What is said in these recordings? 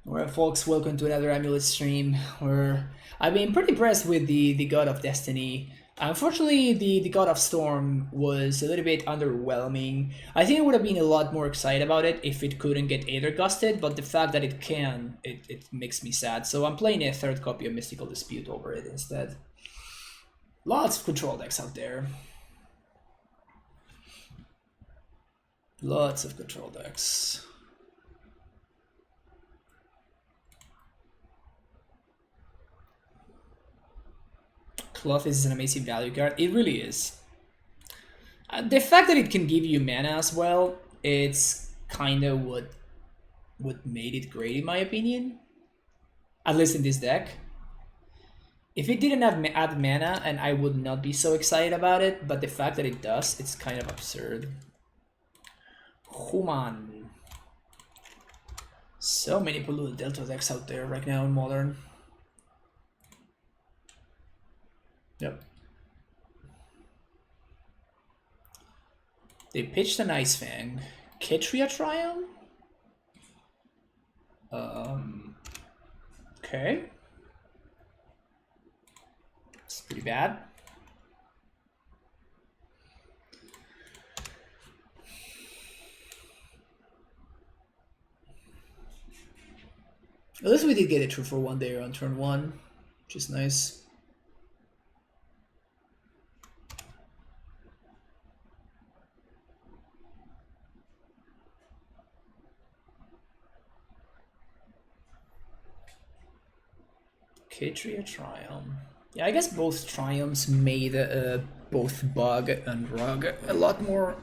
Alright, folks, welcome to another AmuLIT stream where I've been pretty impressed with the God of Destiny. Unfortunately, the God of Storm was a little bit underwhelming. I think I would have been a lot more excited about it if it couldn't get Aether Gusted, but the fact that it can, it makes me sad. So I'm playing a third copy of Mystical Dispute over it instead. Lots of control decks out there. Lots of control decks. Cloth is an amazing value card. It really is. The fact that it can give you mana as well, it's kind of what made it great in my opinion. At least in this deck. If it didn't have add mana, and I would not be so excited about it, but the fact that it does, it's kind of absurd. Human. So many polluted Delta decks out there right now in Modern. Yep. They pitched an Ice Fang. Ketria Triumph? Okay. It's pretty bad. At least we did get it through for one day on turn one, which is nice. Ketria Triumph. Yeah, I guess both Triumphs made both Bug and Rug a lot more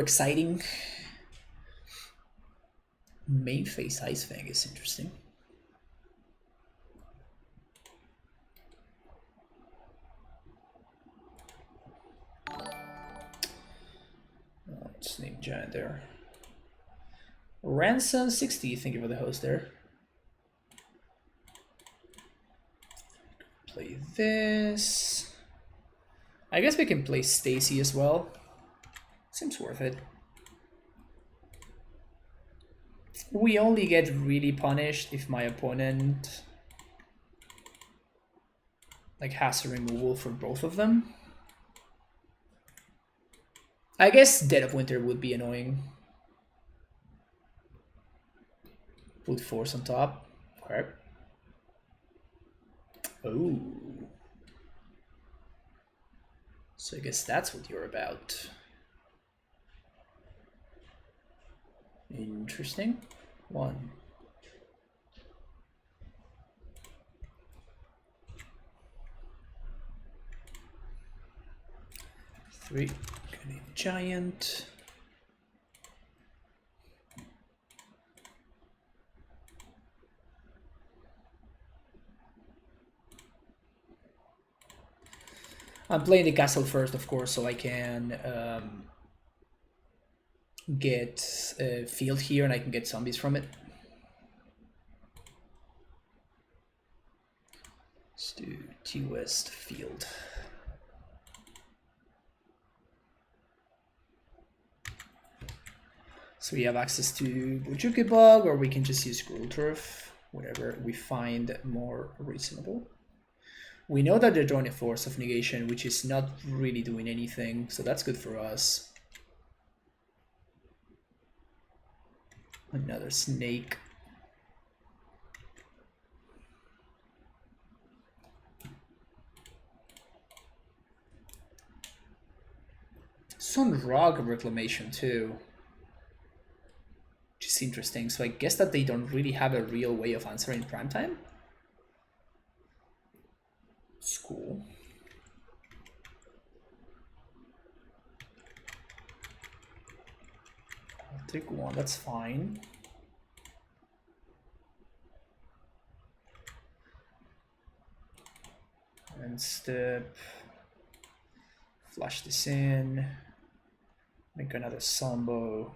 exciting. Main face Ice Fang is interesting. Snake Giant there. Ransom 60, thank you for the host there. Play this. I guess we can play Stacy as well. Seems worth it. We only get really punished if my opponent like has a removal for both of them. I guess Dead of Winter would be annoying. Put force on top. Okay. Oh. So I guess that's what you're about. Interesting. One. Three. Giant. I'm playing the castle first, of course, so I can get a field here and I can get zombies from it. Let's do T-West field. So we have access to Bujuki Bug, or we can just use Gruel Turf, whatever we find more reasonable. We know that they're drawing a Force of Negation, which is not really doing anything, so that's good for us. Another snake. Sun Rog Reclamation too. Which is interesting. So I guess that they don't really have a real way of answering primetime. It's cool. I'll take one, that's fine. And step. Flash this in. Make another Sambo.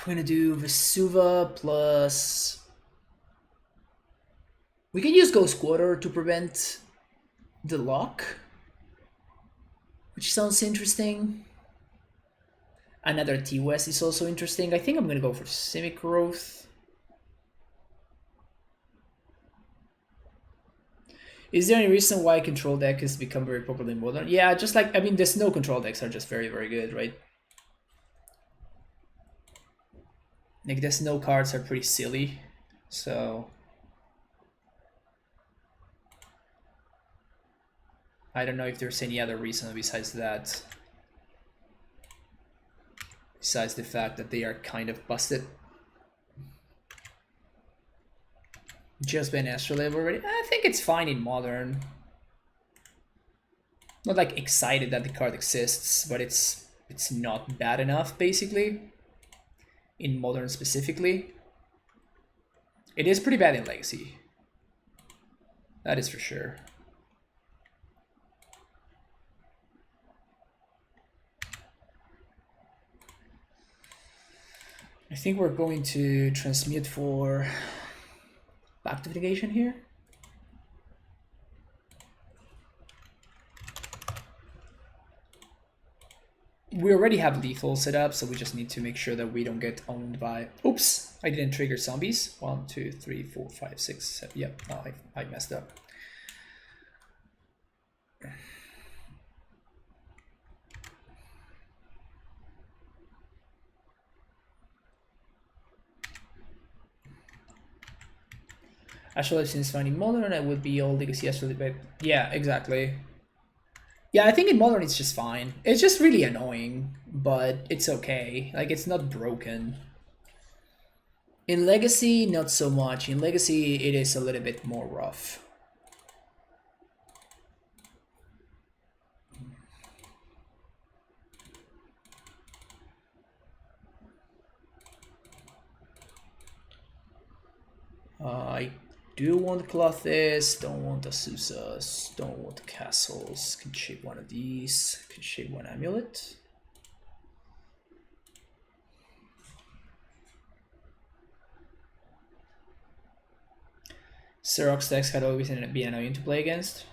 We're gonna do Vesuva plus... We can use Ghost Quarter to prevent the lock, which sounds interesting. Another T-West is also interesting. I think I'm gonna go for Simic Growth. Is there any reason why control deck has become very popular in Modern? Yeah, just like, I mean, the snow control decks are just very, very good, right? Like, the snow cards are pretty silly, so... I don't know if there's any other reason besides that. Besides the fact that they are kind of busted. Just been Astrolabe already? I think it's fine in Modern. Not like excited that the card exists, but it's not bad enough, basically. In Modern specifically. It is pretty bad in Legacy. That is for sure. I think we're going to transmute for active negation here. We already have lethal set up, so we just need to make sure that we don't get owned by... Oops! I didn't trigger zombies. 1, 2, 3, 4, 5, 6, 7. Yep, no, I messed up. Actually, since finding Modern, I would be all Legacy Astrolabe, but yeah, exactly. Yeah, I think in Modern it's just fine. It's just really annoying, but it's okay. Like, it's not broken. In Legacy, not so much. In Legacy, it is a little bit more rough. I do want Clothes, don't want Asusas, don't want Castles. Can shape one of these, can shape one Amulet. Xerox decks had always been annoying to play against.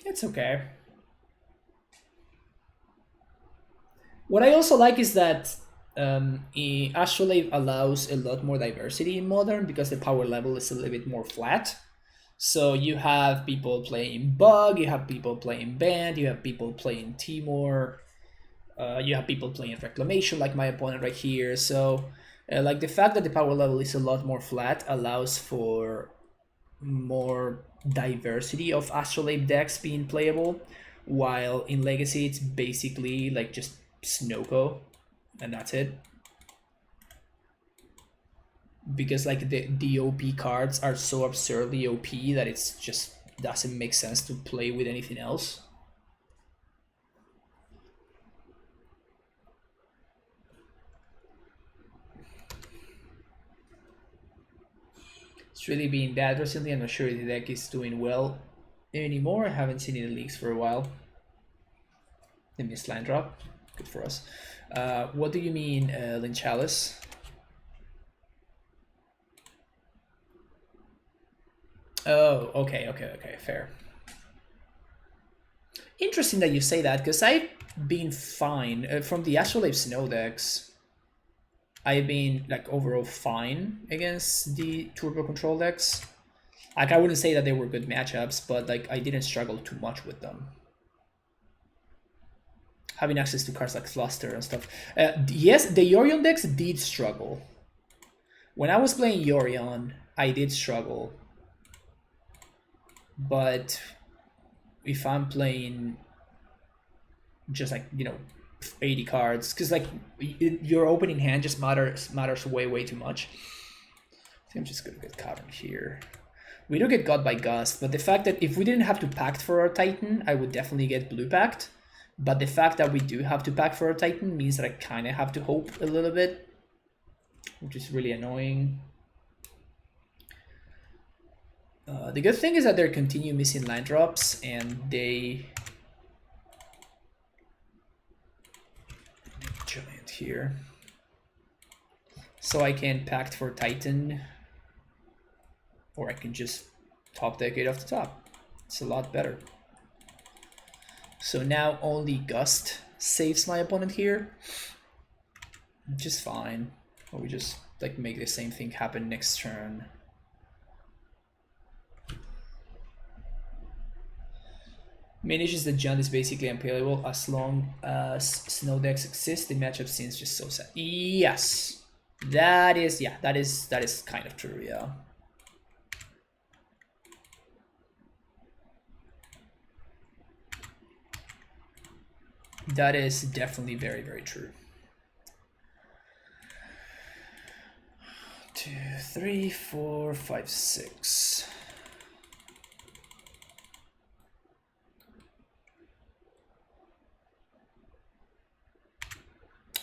It's okay. What I also like is that Astrolabe allows a lot more diversity in Modern because the power level is a little bit more flat. So you have people playing Bug, you have people playing Band, you have people playing Temur, you have people playing Reclamation like my opponent right here. So like the fact that the power level is a lot more flat allows for more diversity of Astrolabe decks being playable, while in Legacy it's basically like just Snoko and that's it. Because like the OP cards are so absurdly OP that it's just doesn't make sense to play with anything else. It's really been bad recently. I'm not sure if the deck is doing well anymore. I haven't seen it in leagues for a while. The missed land drop. Good for us. What do you mean, Lynchalis? Oh, okay, fair. Interesting that you say that, because I've been fine. From the Astrolabe Snow decks, I've been, like, overall fine against the Turbo Control decks. Like, I wouldn't say that they were good matchups, but, like, I didn't struggle too much with them. Having access to cards like Fluster and stuff. Yes, the Yorion decks did struggle. When I was playing Yorion, I did struggle. But if I'm playing just like, you know, 80 cards, because like your opening hand just matters way too much. I think I'm just gonna get Cavern here. We do get God by Gust, but the fact that if we didn't have to pact for our Titan, I would definitely get Blue Pact. But the fact that we do have to pact for our Titan means that I kind of have to hope a little bit, which is really annoying. The good thing is that they continue missing land drops, and they... Giant here. So I can Pact for Titan, or I can just top deck it off the top. It's a lot better. So now only Gust saves my opponent here, which is fine. Or we just like make the same thing happen next turn. Main issue is that Jund is basically unplayable as long as snow decks exist. The matchup seems just so sad. Yes, that is kind of true. Yeah. That is definitely very, very true. 2, 3, 4, 5, 6.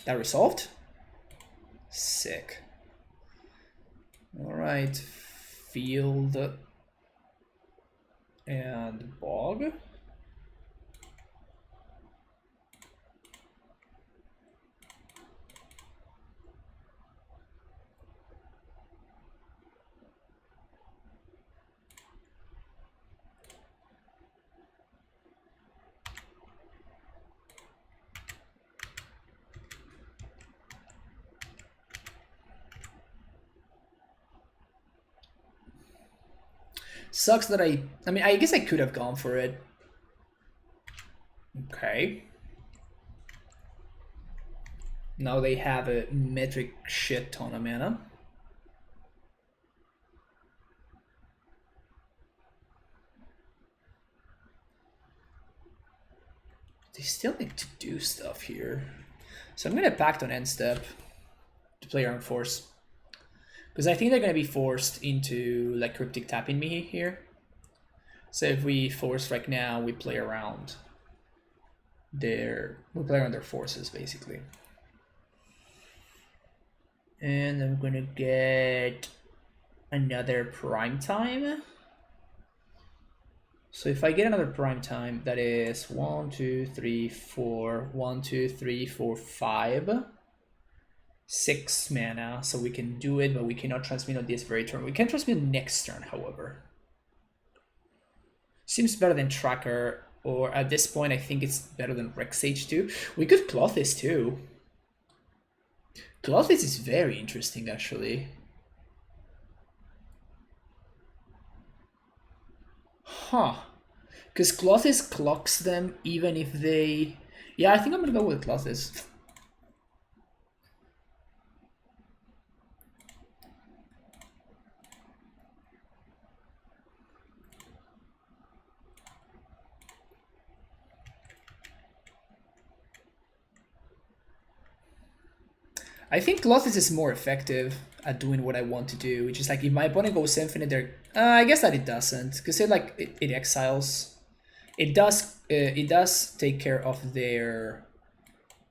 That resolved? Sick. Alright. Field and Bog. Sucks that I mean, I guess I could have gone for it. Okay. Now they have a metric shit ton of mana. They still need to do stuff here. So I'm gonna Pact on end step to play around Force. Because I think they're gonna be forced into like Cryptic tapping me here. So if we force right now, we play around their forces basically. And I'm gonna get another prime time. So if I get another prime time, that is 1, 2, 3, 4, 1, 2, 3, 4, 5, 6 mana. So we can do it, but we cannot transmit on this very turn. We can transmit next turn, however. Seems better than Tracker, or at this point, I think it's better than Rexage too. We could cloth this too. Cloth this is very interesting, actually. Huh. Because Clothes clocks them even if they... Yeah, I think I'm gonna go with Clothes. I think Clothes is more effective at doing what I want to do, which is like if my opponent goes infinite, they're... I guess that it doesn't, because it exiles. It does take care of their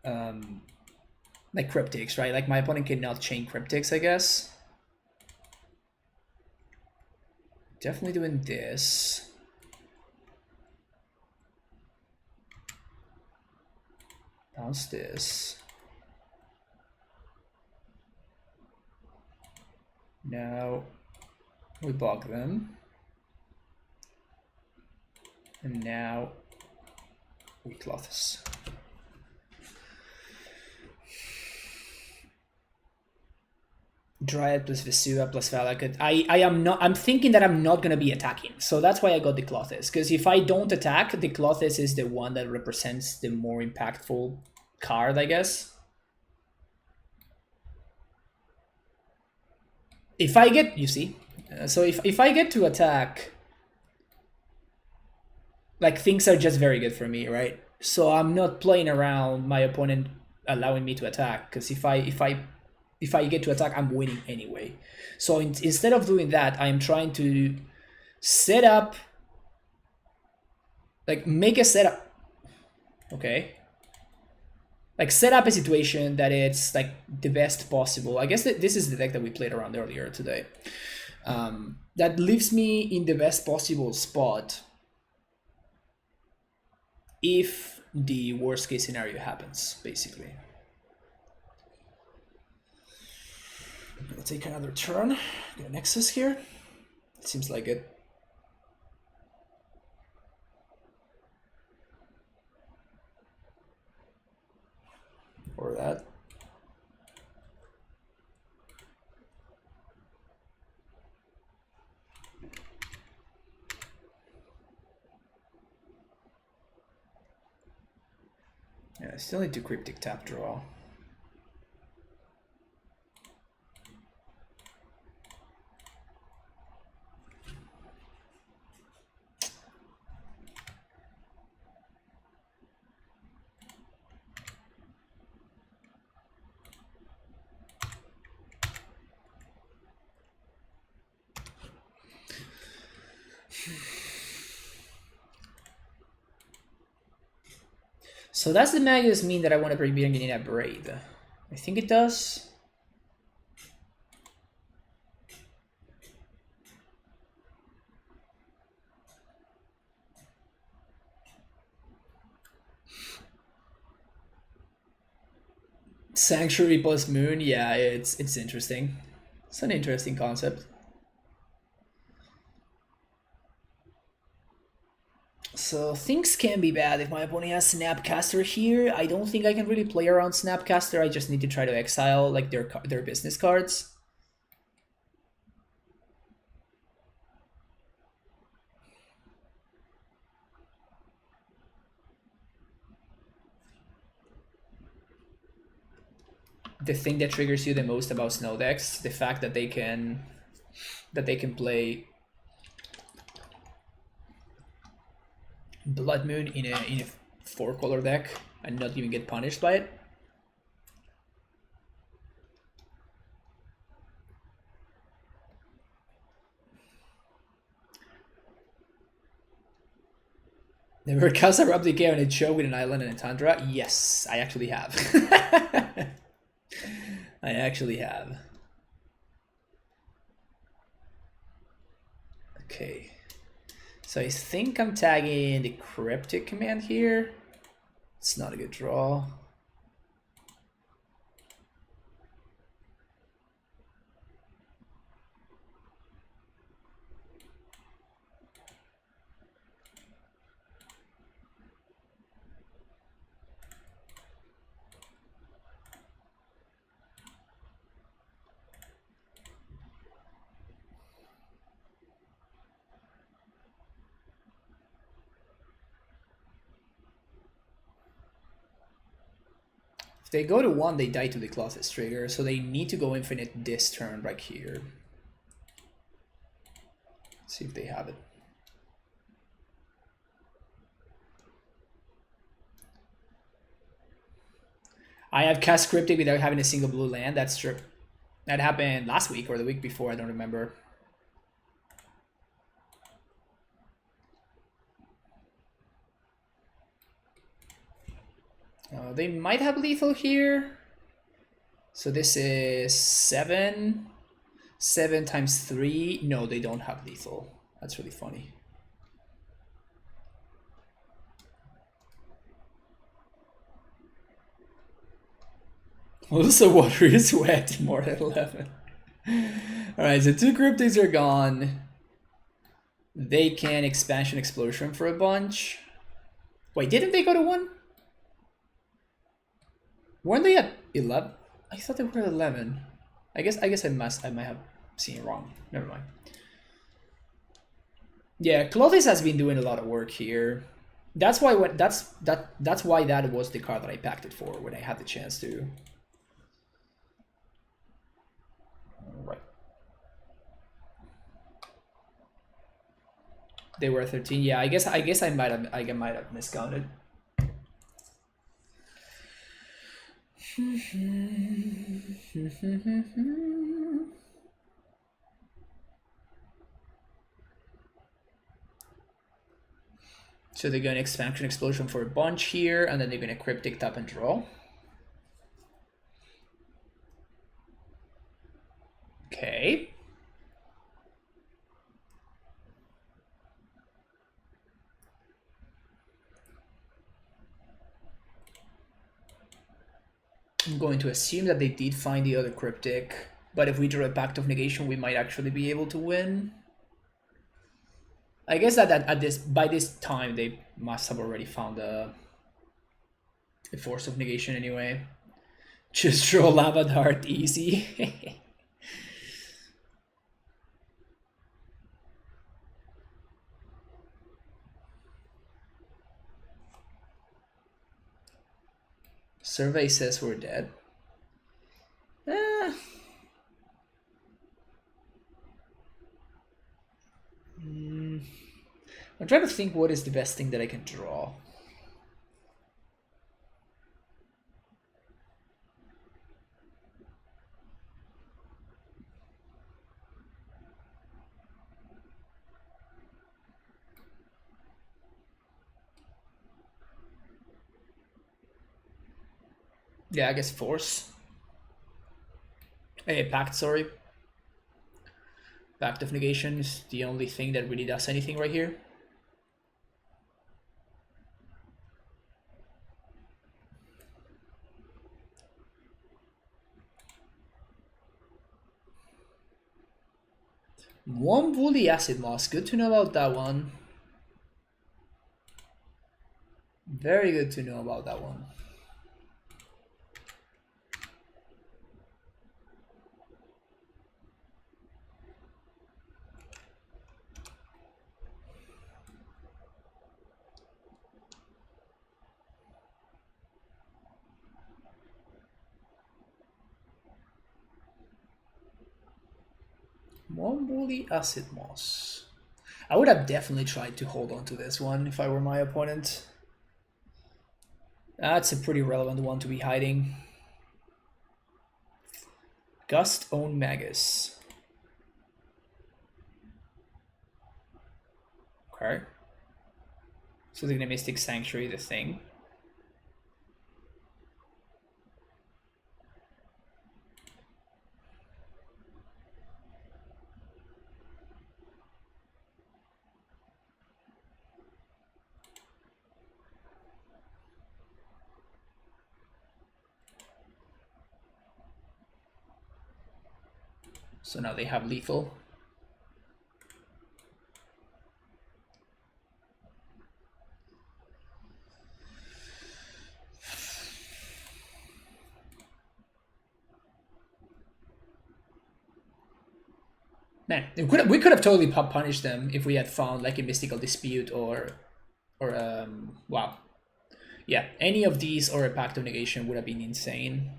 like cryptics, right? Like my opponent cannot chain cryptics, I guess. Definitely doing this. Bounce this. Now we bog them. And now we cloths. Dryad plus Vesua plus Valakut. I'm thinking that I'm not gonna be attacking. So that's why I got the Clothes. Because if I don't attack, the Clothes is the one that represents the more impactful card, I guess. If I get, you see, so if I get to attack, like things are just very good for me, right? So I'm not playing around my opponent allowing me to attack, because if I get to attack, I'm winning anyway. So instead of doing that, I'm trying to set up, like make a setup. Okay. Like set up a situation that it's like the best possible. I guess that this is the deck that we played around earlier today. That leaves me in the best possible spot if the worst case scenario happens, basically. I'm gonna take another turn. Get a Nexus here. It seems like it. Or that. Yeah, I still need to cryptic tap draw. So does the Magus mean that I want to bring in a Braid? I think it does. Sanctuary plus Moon, yeah, it's interesting. It's an interesting concept. So things can be bad if my opponent has Snapcaster here. I don't think I can really play around Snapcaster. I just need to try to exile like their business cards. The thing that triggers you the most about Snow decks, the fact that they can play Blood Moon in a 4-color deck and not even get punished by it. Never cast a Replica on a show with an island and a tundra? Yes, I actually have. I actually have. Okay. So I think I'm tagging the Cryptic command here. It's not a good draw. If they go to 1, they die to the Colossus trigger, so they need to go infinite this turn right here. Let's see if they have it. I have cast Cryptic without having a single blue land, that's true. That happened last week or the week before, I don't remember. They might have lethal here. So this is 7. 7 times 3. No, they don't have lethal. That's really funny. Also, water is wet. More than 11. Alright, so 2 cryptics are gone. They can expansion explosion for a bunch. Wait, didn't they go to 1? Weren't they at 11? I thought they were at 11. I guess I might have seen it wrong. Never mind. Yeah, Clovis has been doing a lot of work here. That's why that's why that was the card that I packed it for when I had the chance to. Right. They were 13. Yeah, I guess I might have miscounted. So they're going to expansion explosion for a bunch here, and then they're going to cryptic tap and draw. Okay. I'm going to assume that they did find the other cryptic. But if we draw a Pact of Negation, we might actually be able to win. I guess that by this time they must have already found a Force of Negation anyway. Just draw Lava Dart easy. Survey says we're dead. I'm trying to think what is the best thing that I can draw. Yeah, I guess Force. Pact, sorry. Pact of Negation is the only thing that really does anything right here. One Woolly Acid Moss, good to know about that one. Very good to know about that one. One Woolly Acid Moss. I would have definitely tried to hold on to this one if I were my opponent. That's a pretty relevant one to be hiding. Gust Own Magus. Okay. So the Mystic Sanctuary, the thing. So now they have lethal. Man, we could have totally punished them if we had found like a Mystical Dispute or wow. Yeah, any of these or a Pact of Negation would have been insane.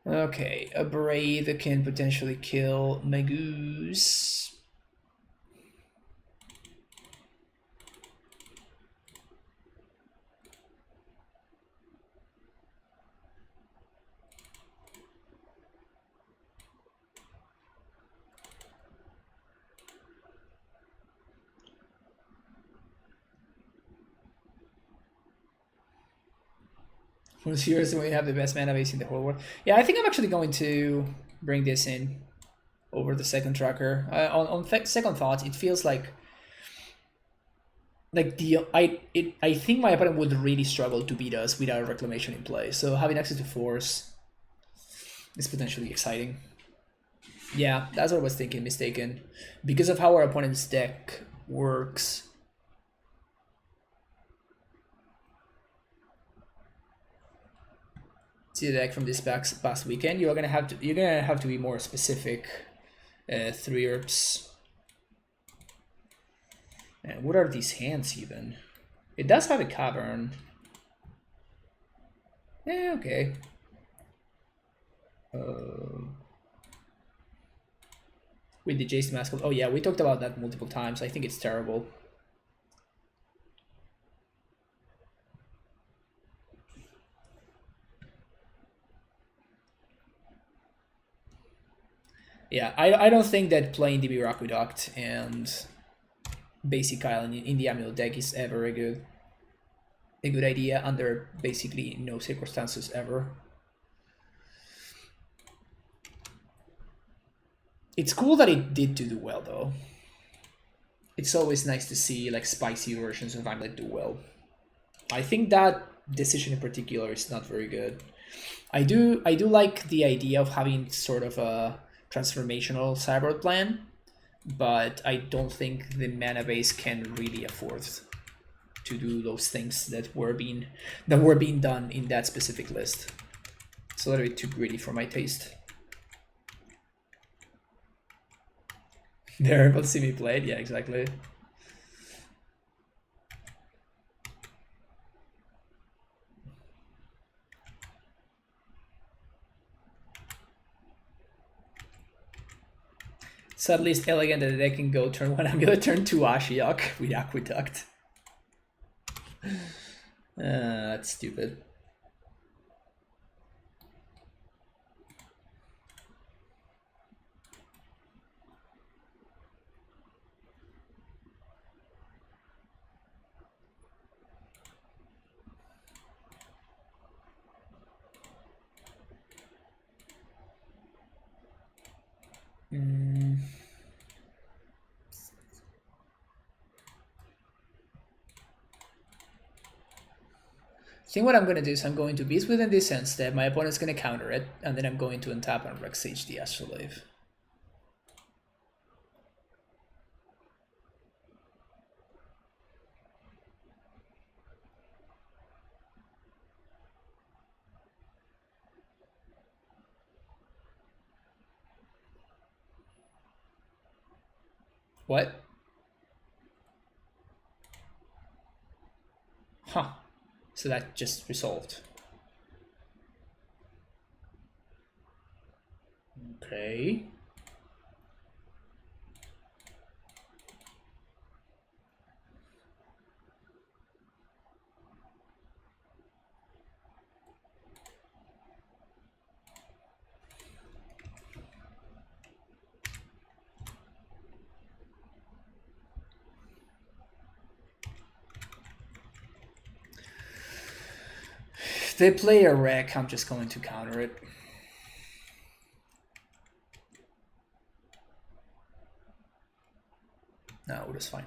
Okay, a Brave can potentially kill Magus. Was yours when we have the best mana base in the whole world? Yeah, I think I'm actually going to bring this in over the second tracker. On second thought, it feels like I think my opponent would really struggle to beat us without Reclamation in play. So having access to Force is potentially exciting. Yeah, that's what I was thinking. Mistaken, because of how our opponent's deck works. See the deck from this past weekend. You're gonna have to be more specific. 3 herbs. And what are these hands even? It does have a cavern. Yeah, okay. With the Jason Mask. Oh yeah, we talked about that multiple times. I think it's terrible. Yeah, I don't think that playing DB Aqueduct and Basic Island in the AmuLIT deck is ever a good idea under basically no circumstances ever. It's cool that it did do well though. It's always nice to see like spicy versions of AmuLIT do well. I think that decision in particular is not very good. I do like the idea of having sort of a transformational cyborg plan, but I don't think the mana base can really afford to do those things that were being done in that specific list. It's a little bit too greedy for my taste. They're able to see me play it? Yeah, exactly. It's at least elegant that they can go turn 1 Amulet, turn 2 Ashiok with Aqueduct. That's stupid. I think what I'm going to do is I'm going to Beast Within this end step, my opponent's going to counter it, and then I'm going to untap and Rex Sage the Astrolabe. What? Huh. So that just resolved. Okay. If they play a wreck, I'm just going to counter it. No, that's fine.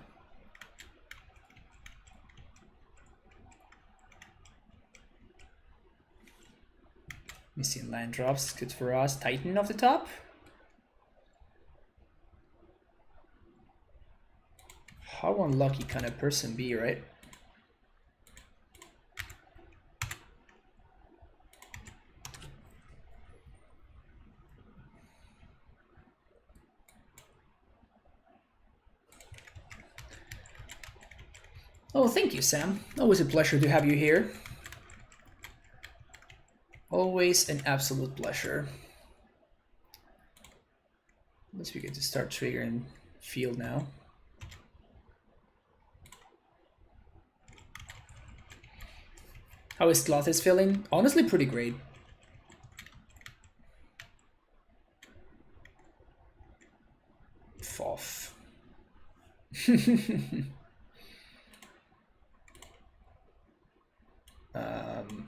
Missing land drops, good for us. Titan off the top. How unlucky can a person be, right? Oh, thank you, Sam. Always a pleasure to have you here. Always an absolute pleasure. Let's begin to start triggering field now. How is Clothis feeling? Honestly, pretty great. Foff.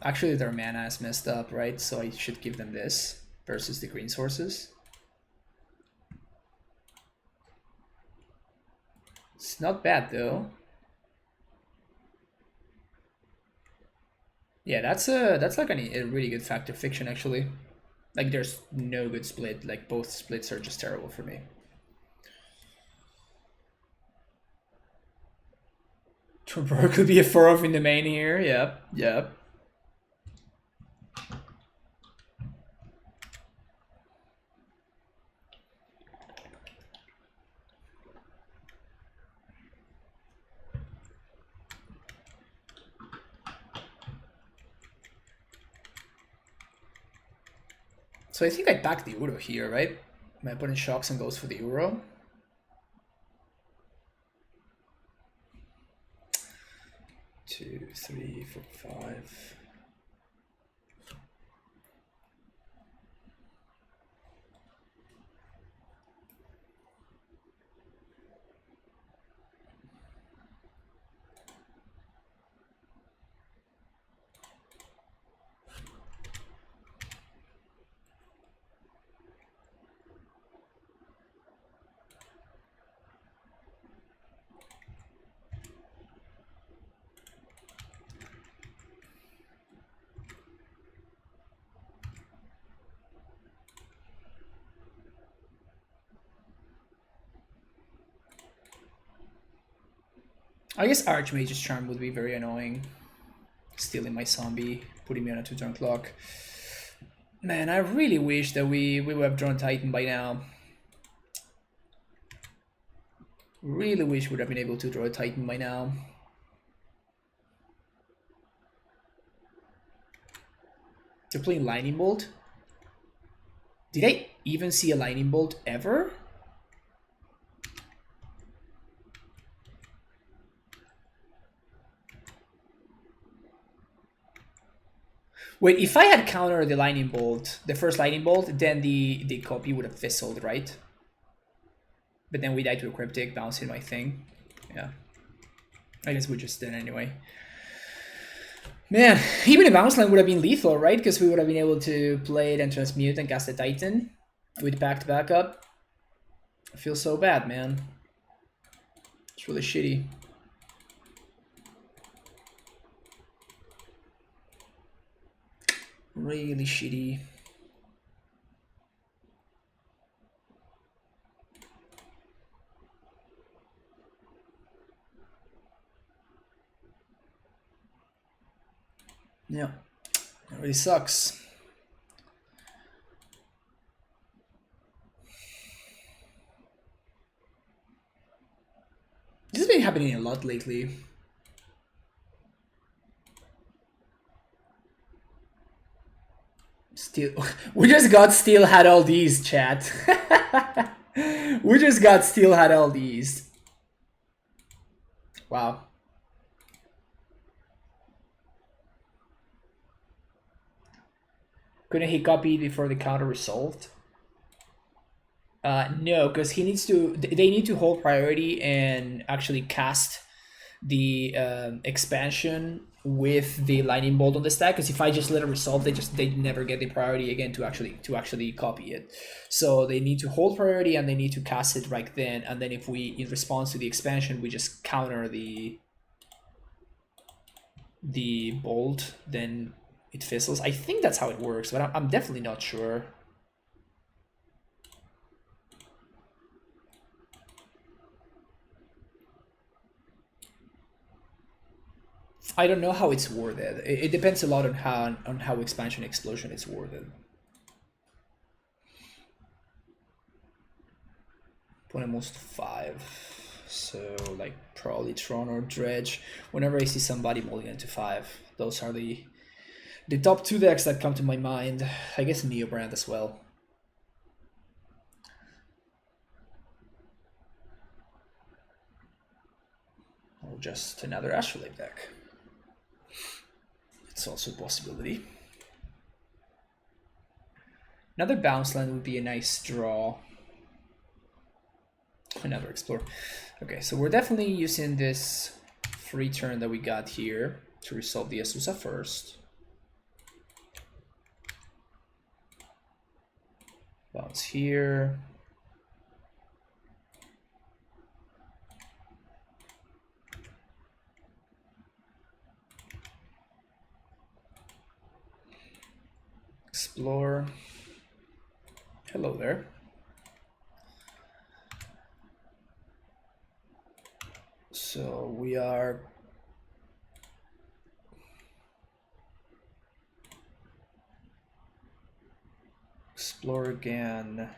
Actually, their mana is messed up, right? So I should give them this versus the green sources. It's not bad though. Yeah, that's like a really good fact of fiction actually. Like there's no good split. Like both splits are just terrible for me. Temur could be a 4-off in the main here. Yep, yep. So I think I back the Uro here, right? My opponent shocks and goes for the Uro. Two, three, four, five. I guess Archmage's Charm would be very annoying. Stealing my zombie, putting me on a 2-turn clock. Man, I really wish that we would have drawn Titan by now. Really wish we would have been able to draw a Titan by now. They're playing Lightning Bolt. Did I even see a Lightning Bolt ever? Wait, if I had countered the Lightning Bolt, the first Lightning Bolt, then the copy would have fizzled, right? But then we died to a Cryptic, bouncing my thing. Yeah. I guess we just did anyway. Man, even a bounce line would have been lethal, right? Because we would have been able to play it and transmute and cast a Titan with back-to-back up. I feel so bad, man. It's really shitty. Really shitty. Yeah, it really sucks. This has been happening a lot lately. Still, we just got still had all these, chat. We just got still had all these. Wow. Couldn't he copy before the counter resolved? No, because he needs to. They need to hold priority and actually cast the expansion with the lightning bolt on the stack. Because if I just let it resolve, they never get the priority again to actually copy it. So they need to hold priority and they need to cast it right then. And then if we, in response to the expansion, we just counter the bolt, then it fizzles. I think that's how it works, but I'm definitely not sure. I don't know how it's worded. It depends a lot on how expansion explosion is worded. Put almost 5. So like probably Tron or Dredge. Whenever I see somebody mulligan to 5, those are the top 2 decks that come to my mind. I guess Neobrand as well. Or just another Astrolabe deck. It's also a possibility. Another bounce land would be a nice draw. Another Explore. Okay, so we're definitely using this free turn that we got here to resolve the Azusa first. Bounce here. Explore. Hello there. So we are explore again.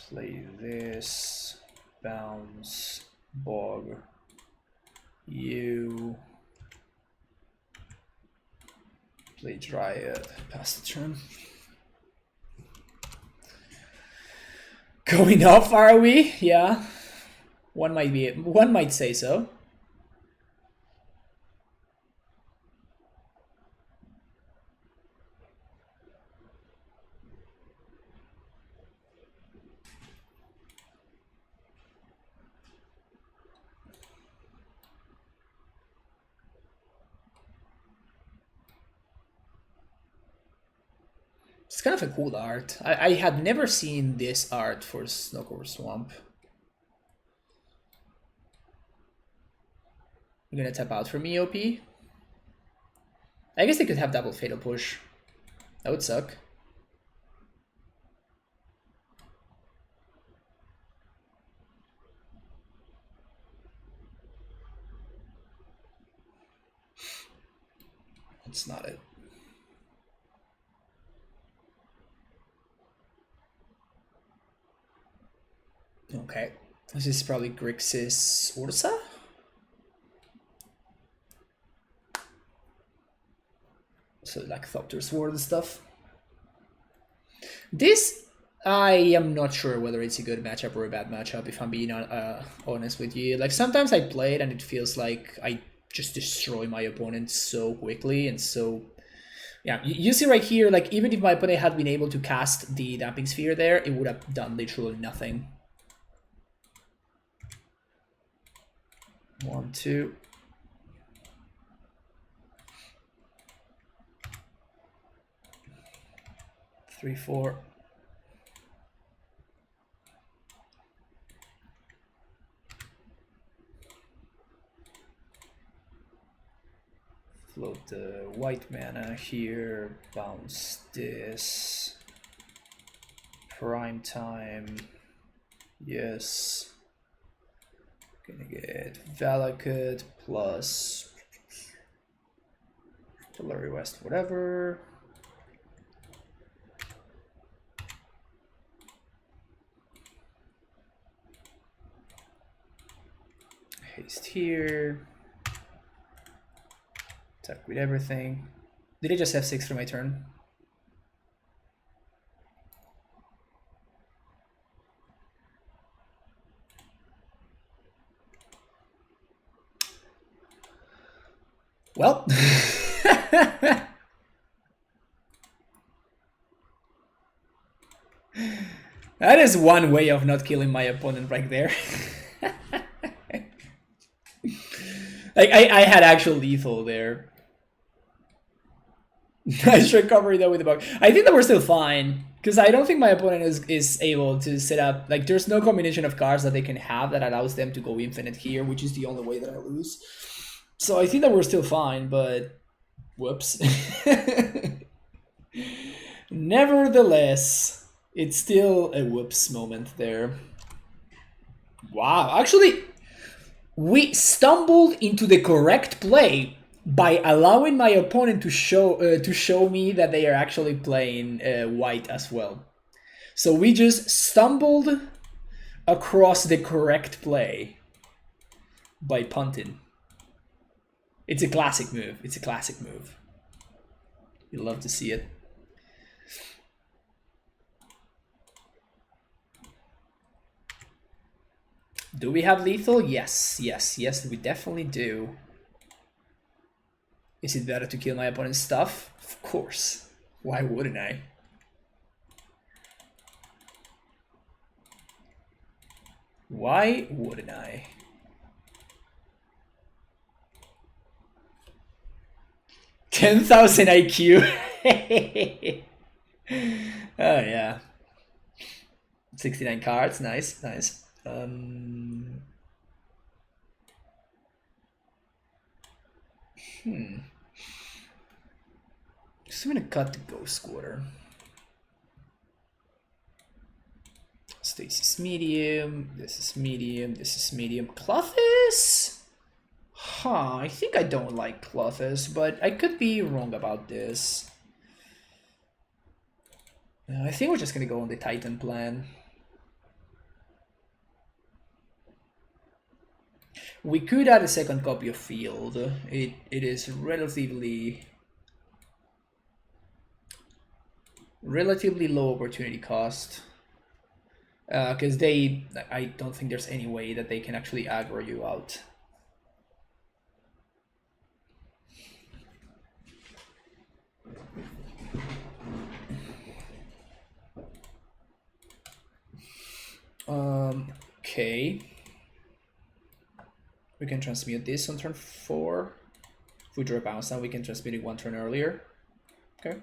Play this. Bounce. Bog. You. Play Dryad. Pass the turn. Going off, are we? Yeah. One might say so. It's kind of a cool art. I had never seen this art for Snowcover Swamp. I'm gonna tap out from EOP. I guess they could have double Fatal Push. That would suck. It's not it. Okay. This is probably Grixis Whirza? So like Thopter's Sword and stuff. This, I am not sure whether it's a good matchup or a bad matchup, if I'm being honest with you. Like sometimes I play it and it feels like I just destroy my opponent so quickly and so... Yeah, you see right here, like even if my opponent had been able to cast the Damping Sphere there, it would have done literally nothing. 1, 2. Three, 4. Float the white mana here, bounce this. Prime time. Yes. Gonna get Valakut plus Larry West, whatever. Haste here. Attack with everything. Did I just have 6 for my turn? Well. That is one way of not killing my opponent right there. Like I had actual lethal there. Nice recovery though with the bug. I think that we're still fine. Because I don't think my opponent is able to set up... Like there's no combination of cards that they can have that allows them to go infinite here, which is the only way that I lose. So I think that we're still fine, but... Whoops. Nevertheless, it's still a whoops moment there. Wow, actually, we stumbled into the correct play by allowing my opponent to show me that they are actually playing white as well. So we just stumbled across the correct play by punting. It's a classic move. It's a classic move. You love to see it. Do we have lethal? Yes, yes, yes, we definitely do. Is it better to kill my opponent's stuff? Of course. Why wouldn't I? Why wouldn't I? $10,000 IQ. Oh yeah. 69 cards, nice, nice. Just gonna cut the Ghost Quarter. Stasis medium, this is medium, this is medium. Clothis? Huh, I think I don't like Clothis, but I could be wrong about this. I think we're just gonna go on the Titan plan. We could add a second copy of Field. It is relatively low opportunity cost. Because I don't think there's any way that they can actually aggro you out. Okay. We can transmute this on turn 4. If we draw a bounce now, we can transmute it 1 turn earlier. Okay.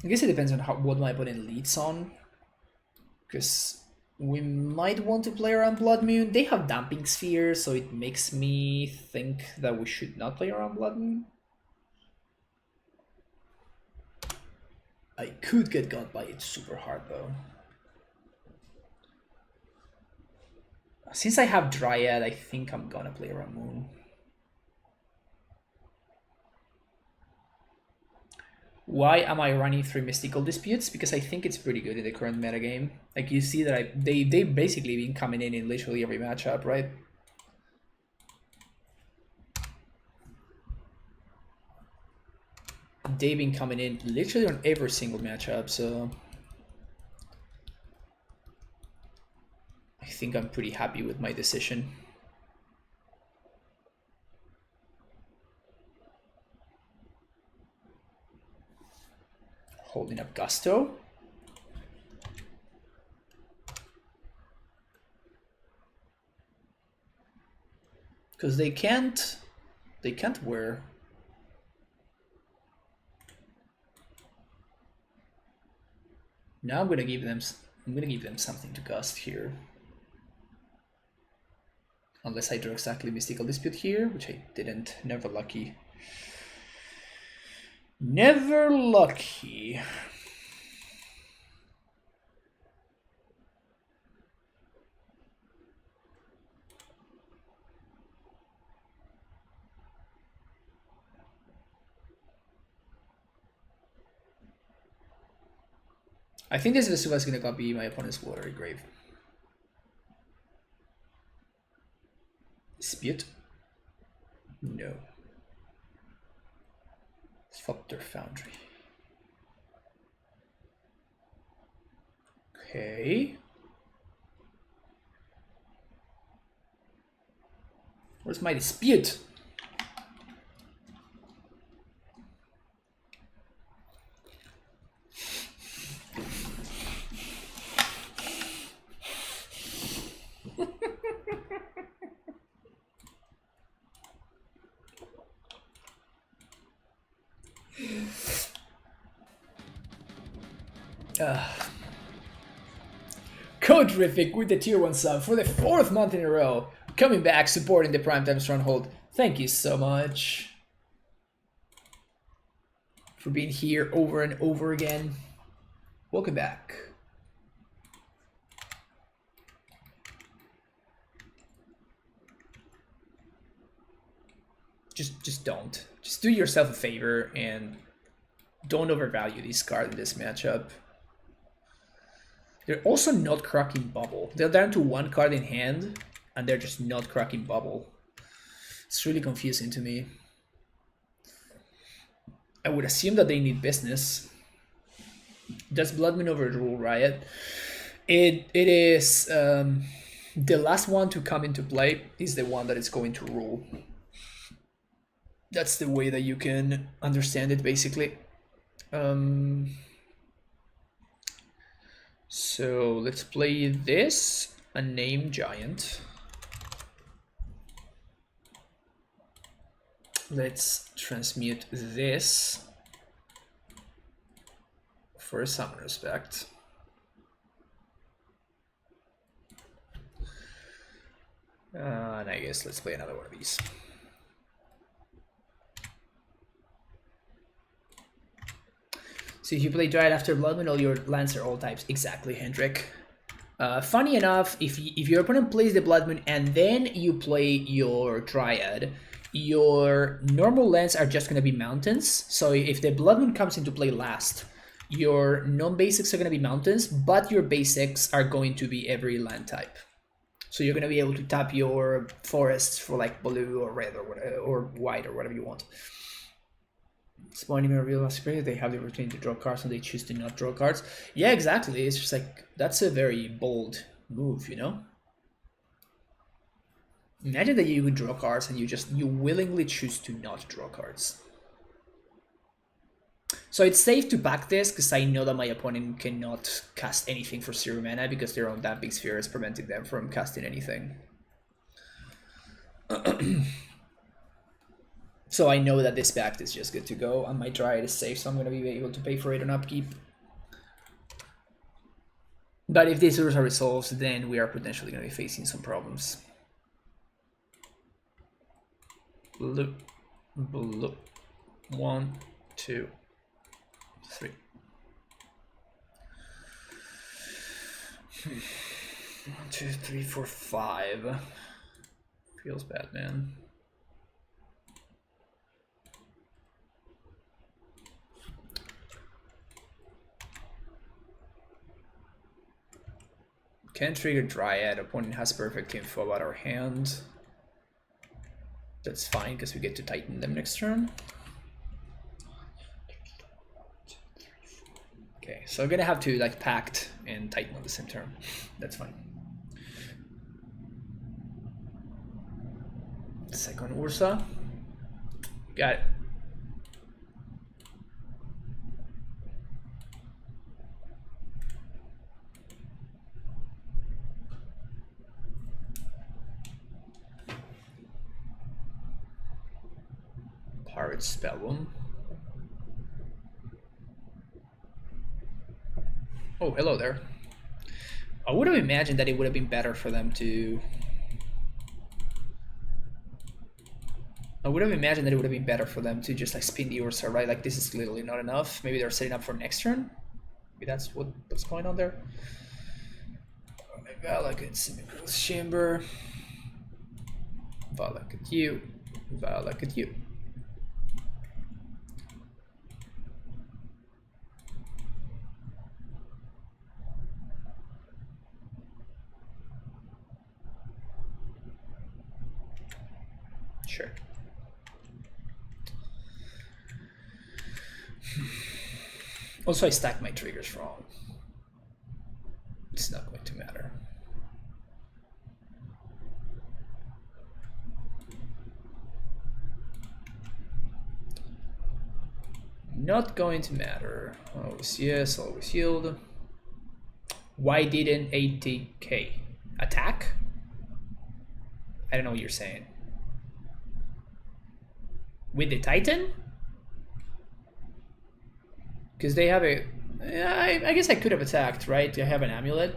I guess it depends on what my opponent leads on. Because we might want to play around Blood Moon. They have Damping Sphere, so it makes me think that we should not play around Blood Moon. I could get got by it super hard though. Since I have Dryad, I think I'm gonna play Ramoon. Why am I running through Mystical Disputes? Because I think it's pretty good in the current metagame. Like, you see that they basically been coming in literally every matchup, right? They've been coming in literally on every single matchup, so I think I'm pretty happy with my decision. Holding up Gusto. Because they can't wear. Now I'm gonna give them something to cast here. Unless I draw exactly Mystical Dispute here, which I didn't. Never lucky. Never lucky. I think this Vesuva is gonna be my opponent's Watery Grave. Dispute? No. Sculptor Foundry. Okay. Where's my dispute? Codrific with the tier 1 sub for the 4th month in a row. Coming back, supporting the Primetime Stronghold. Thank you so much for being here over and over again. Welcome back. Just don't. Just do yourself a favor and don't overvalue these cards in this matchup. They're also not cracking Bubble. They're down to 1 card in hand, and they're just not cracking Bubble. It's really confusing to me. I would assume that they need business. Does Blood Moon overrule Riot? It is the last one to come into play is the one that is going to rule. That's the way that you can understand it, basically. So let's play this, a name giant. Let's transmute this for some respect. And I guess let's play another one of these. So if you play Dryad after Blood Moon, all your lands are all types. Exactly, Hendrik. Funny enough, if your opponent plays the Blood Moon and then you play your Dryad, your normal lands are just going to be mountains. So if the Blood Moon comes into play last, your non-basics are going to be mountains, but your basics are going to be every land type. So you're going to be able to tap your forests for like blue or red or white or whatever you want. Spawning a real spirit, they have the opportunity to draw cards and they choose to not draw cards. Yeah, exactly. It's just like, that's a very bold move, you know? Imagine that you would draw cards and you willingly choose to not draw cards. So it's safe to back this because I know that my opponent cannot cast anything for 0 mana because their own Damping Sphere is preventing them from casting anything. So I know that this back is just good to go, and my Dryad is safe, so I'm going to be able to pay for it on upkeep. But if this Urza resolves, then we are potentially going to be facing some problems. Blue, blue, 1, 2, 3. 1, 2, 3, 4, 5. Feels bad, man. Can't trigger Dryad. Opponent has perfect info about our hand. That's fine because we get to Titan them next turn. Okay, so I'm gonna have to like Pact and Titan on the same turn. That's fine. Second Whirza. Got it. Pirate Spellboom. Oh, hello there. I would have imagined that it would have been better for them to... just like spin the Ursa, right? Like this is literally not enough. Maybe they're setting up for next turn. Maybe that's what's going on there. Valak and Symmetrical Chamber. Valak at you. Valak at you. Sure. Also, I stacked my triggers wrong. It's not going to matter. Not going to matter. Always yes, always yield. Why didn't 80k attack? I don't know what you're saying. With the Titan? Because they have a... I guess I could have attacked, right? I have an AmuLIT.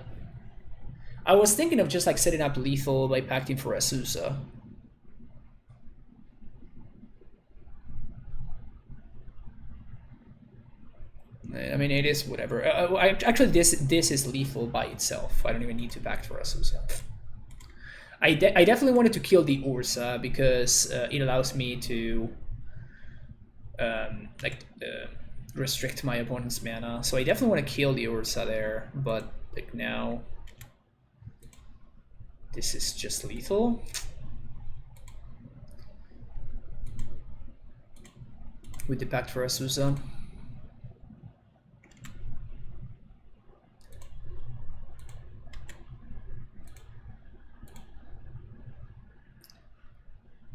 I was thinking of just like setting up lethal by pacting for Azusa. I mean, it is whatever. Actually, this is lethal by itself. I don't even need to pact for Azusa. I definitely wanted to kill the Ursa because it allows me to restrict my opponent's mana. So I definitely want to kill the Ursa there, but like now this is just lethal. With the pact for Azusa.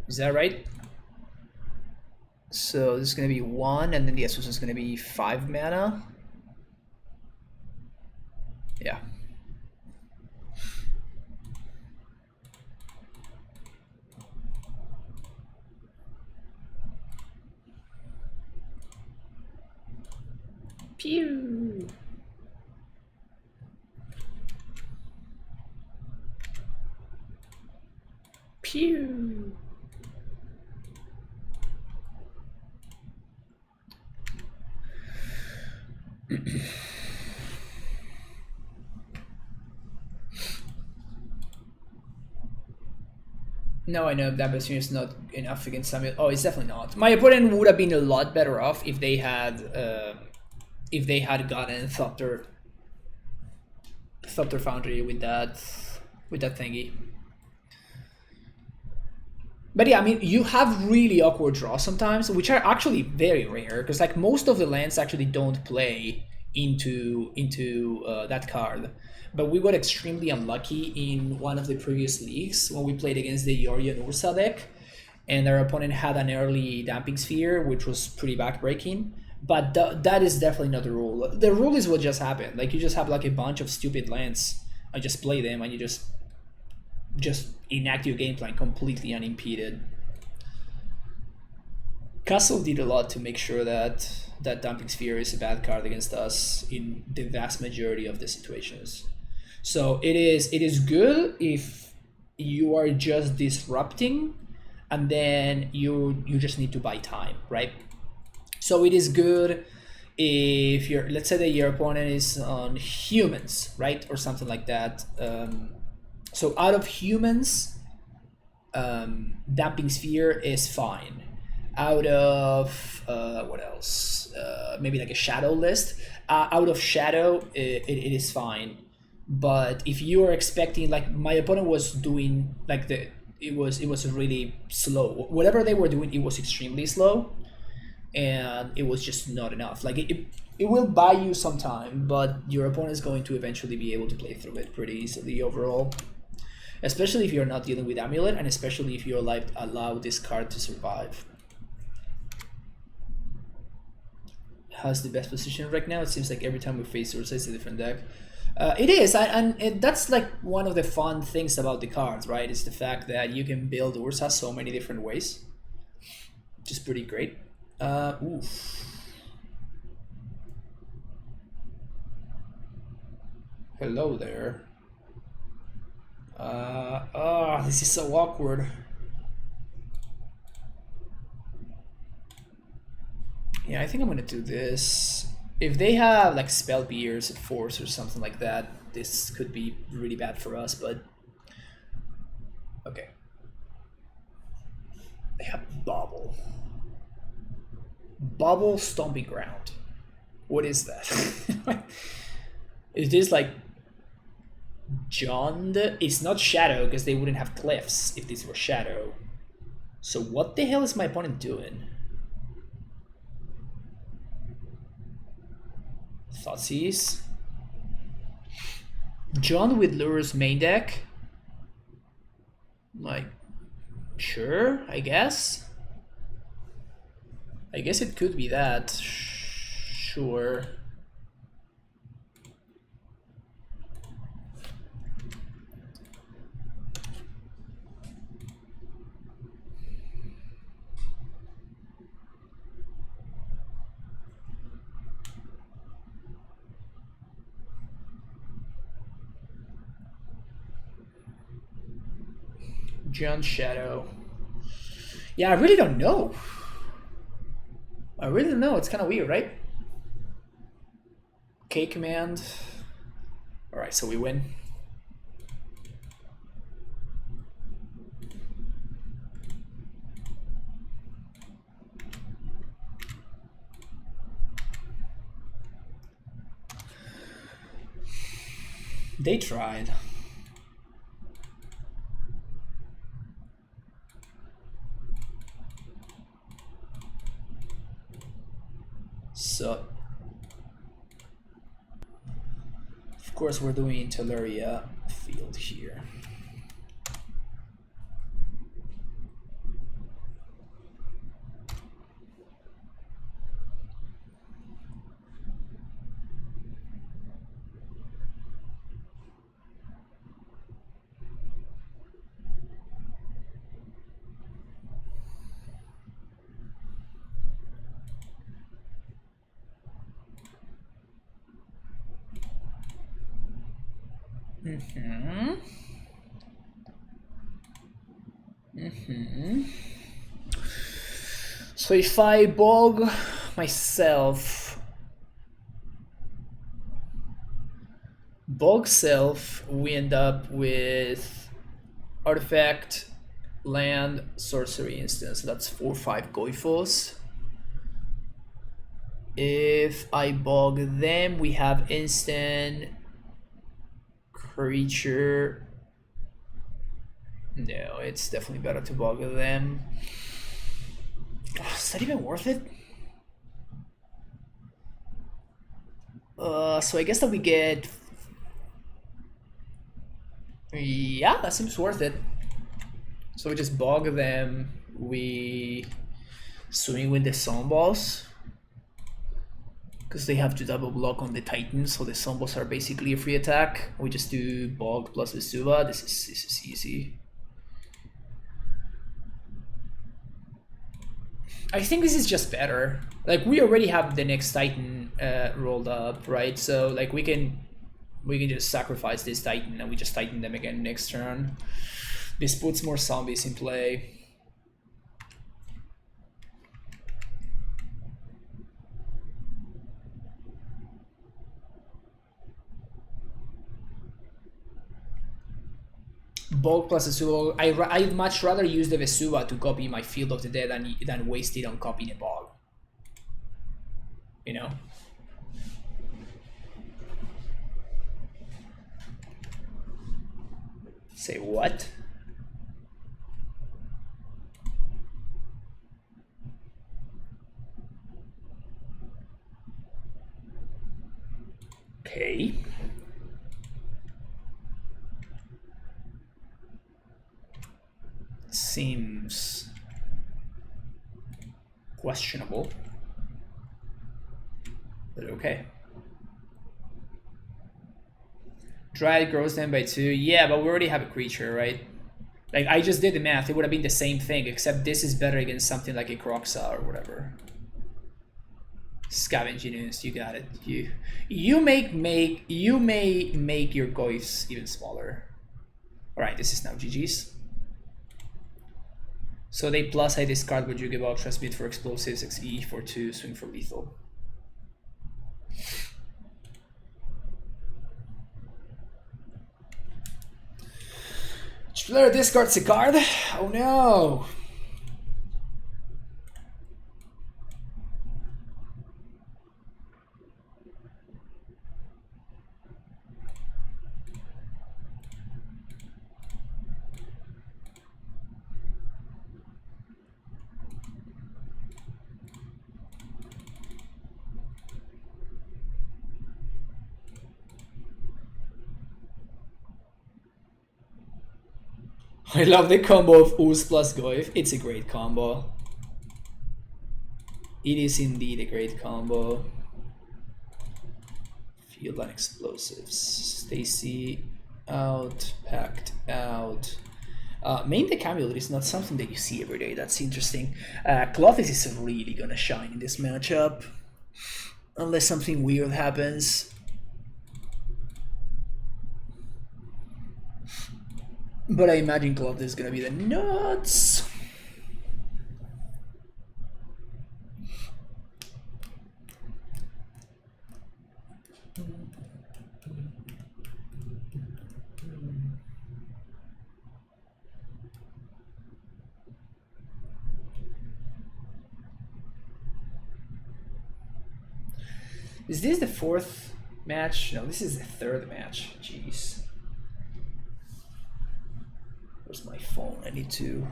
Is that right? So this is going to be 1, and then the Azusa is going to be 5 mana. Yeah. Pew! Pew! No, I know that Bastion is not enough against Samuel. Oh, it's definitely not. My opponent would have been a lot better off if they had gotten Thopter Foundry with that thingy. But yeah, I mean, you have really awkward draws sometimes, which are actually very rare, because like most of the lands actually don't play into that card. But we got extremely unlucky in one of the previous leagues when we played against the Yorion Ursa deck, and our opponent had an early Damping Sphere, which was pretty backbreaking. But that is definitely not the rule. The rule is what just happened. Like you just have like a bunch of stupid lands, and just play them, and you just enact your game plan completely unimpeded. Castle did a lot to make sure that Dumping Sphere is a bad card against us in the vast majority of the situations. So it is good if you are just disrupting and then you just need to buy time, right? So it is good if let's say that your opponent is on humans, right? Or something like that. So out of humans, Damping Sphere is fine. Out of what else? Maybe like a Shadow list. Out of Shadow, it is fine. But if you are expecting, like my opponent was doing, like it was really slow. Whatever they were doing, it was extremely slow, and it was just not enough. Like it will buy you some time, but your opponent is going to eventually be able to play through it pretty easily overall. Especially if you're not dealing with AmuLIT, and especially if you allow this card to survive. Has the best position right now. It seems like every time we face Whirza, it's a different deck. It is, and that's like one of the fun things about the cards, right? Is the fact that you can build Whirza so many different ways, which is pretty great. Oof. Hello there. This is so awkward. Yeah, I think I'm gonna do this. If they have like spell beers at force or something like that, this could be really bad for us, but okay. They have Bobble. Bobble Stomping Ground. What is that? Is this like John? It's not Shadow because they wouldn't have Cliffs if this were Shadow. So what the hell is my opponent doing? Thoughtseize. John with Lurrus main deck. Like, sure, I guess. I guess it could be that. Sure. John Shadow. Yeah, I really don't know. I really don't know. It's kind of weird, right? K command. All right, so we win. They tried. So, of course, we're doing Teleria field here. So if I bog myself, bog self, we end up with artifact, land, sorcery instance. That's 4/5 Goifos. If I bog them, we have instant, creature. No, it's definitely better to bog them. Is that even worth it? So I guess that we get... Yeah, that seems worth it. So we just bog them, we swing with the Sunballs, because they have to double block on the Titans, so the Sunballs are basically a free attack. We just do bog plus Vesuva. This is easy. I think this is just better. Like, we already have the next Titan rolled up, right? So like we can just sacrifice this Titan and we just Titan them again next turn. This puts more zombies in play. Bulk plus Vesuva. I'd much rather use the Vesuva to copy my Field of the Dead than waste it on copying a Bog. You know? Say what? Okay. Seems questionable, but okay. Dryad grows them by 2. Yeah, but we already have a creature, right? Like, I just did the math. It would have been the same thing, except this is better against something like a Croxa or whatever. Scavenging Ooze, you got it. You may make your Goyfs even smaller. Alright, this is now GG's. So they plus I discard what you give out, transmit for explosives, XE for 2, swing for lethal. Each player discards a card. Oh no! I love the combo of Ooze plus Goyf. It's a great combo. It is indeed a great combo. Field line explosives. Stacy out. Packed out. Main deck AmuLIT is not something that you see every day. That's interesting. Clothis is really gonna shine in this matchup. Unless something weird happens. But I imagine Clothis is gonna be the nuts. Is this the 4th match? No, this is the 3rd match. Jeez. Where's my phone? I need to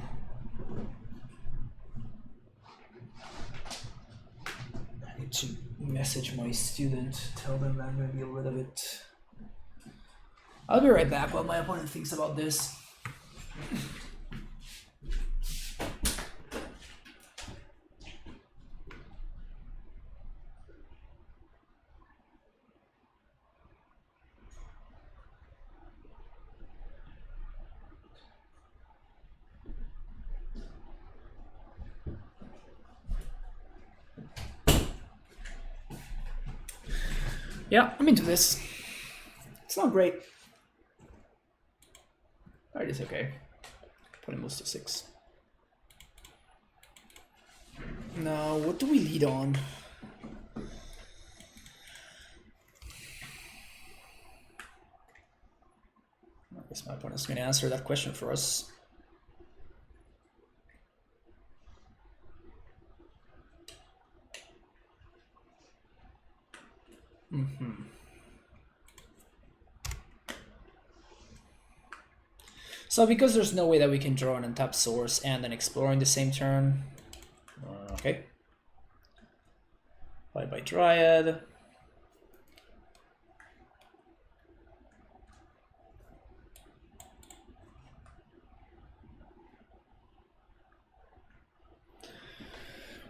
message my student, tell them I'm gonna be rid of it. I'll be right back while my opponent thinks about this. Yeah, I'm into this. It's not great. Alright, it's okay. Putting most to 6. Now, what do we lead on? I guess my opponent's going to answer that question for us. So because there's no way that we can draw an untapped source and then explore in the same turn, okay. Played by Dryad.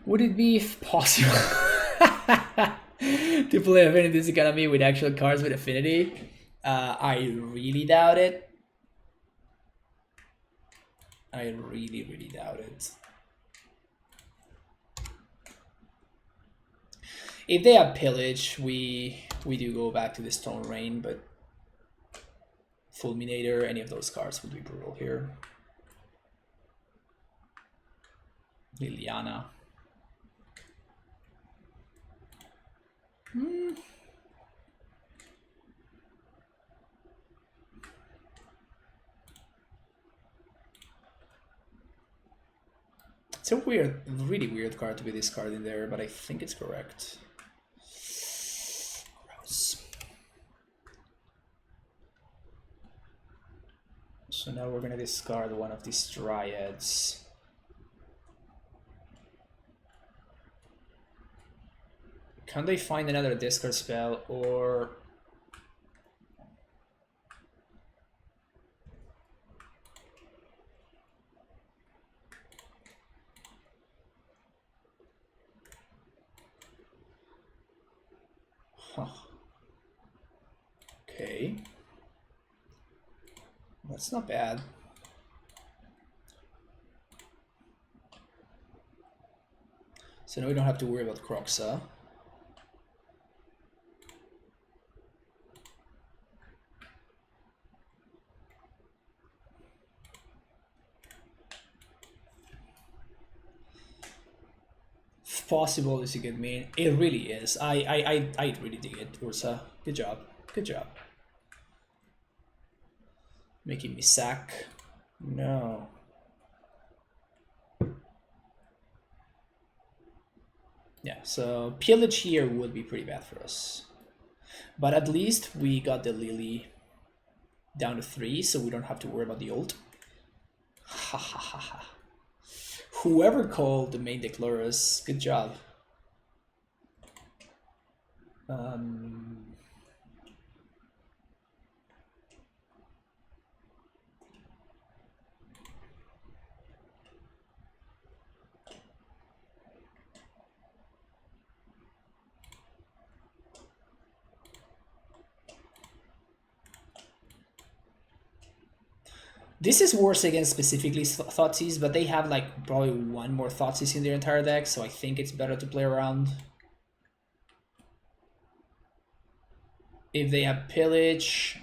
Would it be possible to play Affinity's Economy with actual cards with affinity? I really doubt it. I really doubt it. If they have Pillage, we do go back to the Stone Rain, but Fulminator, any of those cards would be brutal here. Liliana. It's a weird, really weird card to be discarding there, but I think it's correct. Gross. So now we're gonna discard one of these Dryads. Can they find another discard spell, or... Huh. Okay. That's not bad. So now we don't have to worry about Croxa. Possible is a good mean. It really is. I really dig it, Whirza. Good job. Good job. Making me sack. No. Yeah, so pillage here would be pretty bad for us. But at least we got the Lily down to 3, so we don't have to worry about the ult. Ha ha ha ha. Whoever called the main deck Lurrus, good job. This is worse against specifically Thoughtseize, but they have like probably one more Thoughtseize in their entire deck, so I think it's better to play around. If they have Pillage...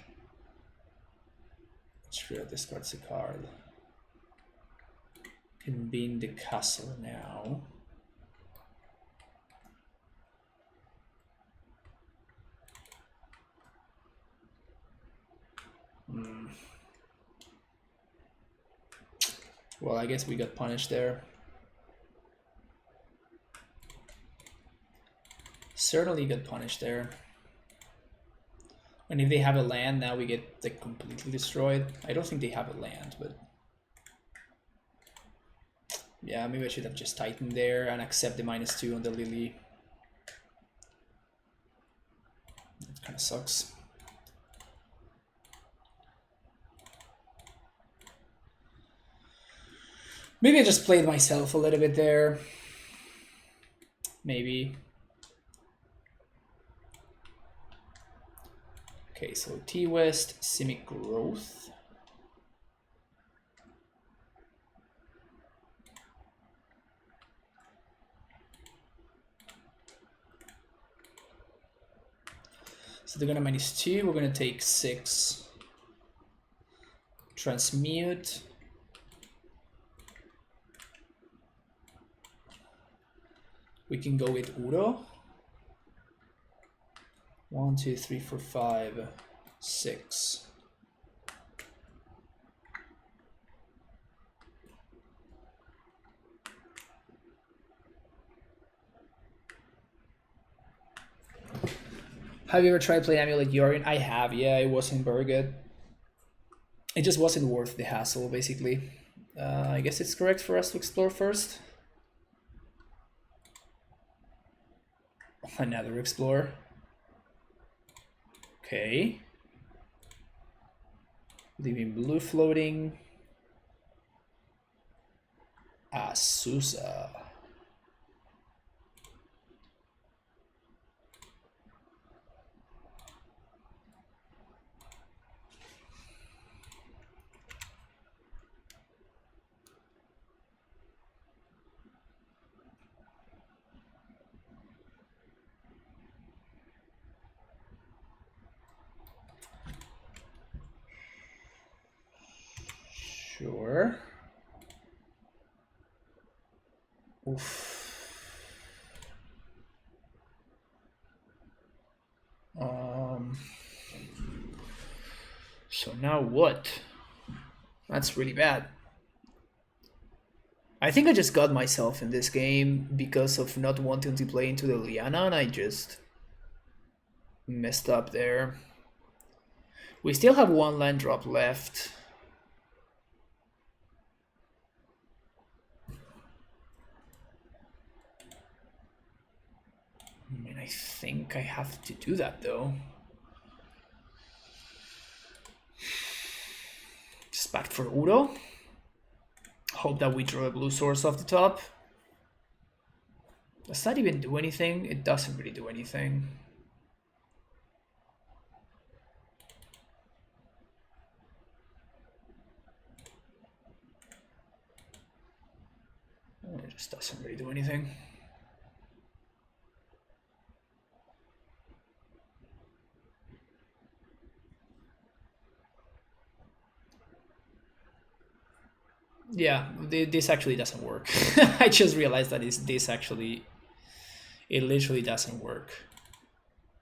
Sure, discards a card. Can be in the castle now. Well, I guess we got punished there. Certainly got punished there. And if they have a land, now we get like completely destroyed. I don't think they have a land, but yeah, maybe I should have just tightened there and accept the -2 on the Lily. That kind of sucks. Maybe I just played myself a little bit there. Maybe. Okay, so T-West, Simic Growth. So they're gonna -2, we're gonna take 6. Transmute. We can go with Uro. 1, 2, 3, 4, 5, 6. Have you ever tried playing AmuLIT Yorion? I have, yeah, it wasn't very good. It just wasn't worth the hassle, basically. I guess it's correct for us to explore first. Another Explorer. Okay. Leaving blue floating. Asusa. Sure. Oof. So now what? That's really bad. I think I just got myself in this game because of not wanting to play into the Liana, and I just messed up there. We still have one land drop left. I mean, I think I have to do that though. Just back for Udo. Hope that we draw a blue source off the top. Does that even do anything? It doesn't really do anything. It just doesn't really do anything. Yeah, this actually doesn't work. I just realized that this actually, it literally doesn't work.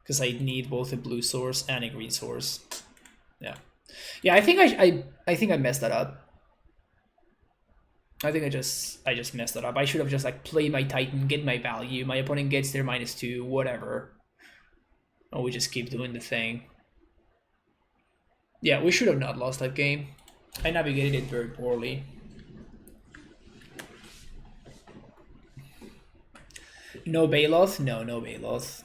Because I need both a blue source and a green source. Yeah. Yeah, I think I think I messed that up. I think I just messed that up. I should have just like played my Titan, get my value. My opponent gets their -2, whatever. And we just keep doing the thing. Yeah, we should have not lost that game. I navigated it very poorly. No Bailoth? No, no Bailoth.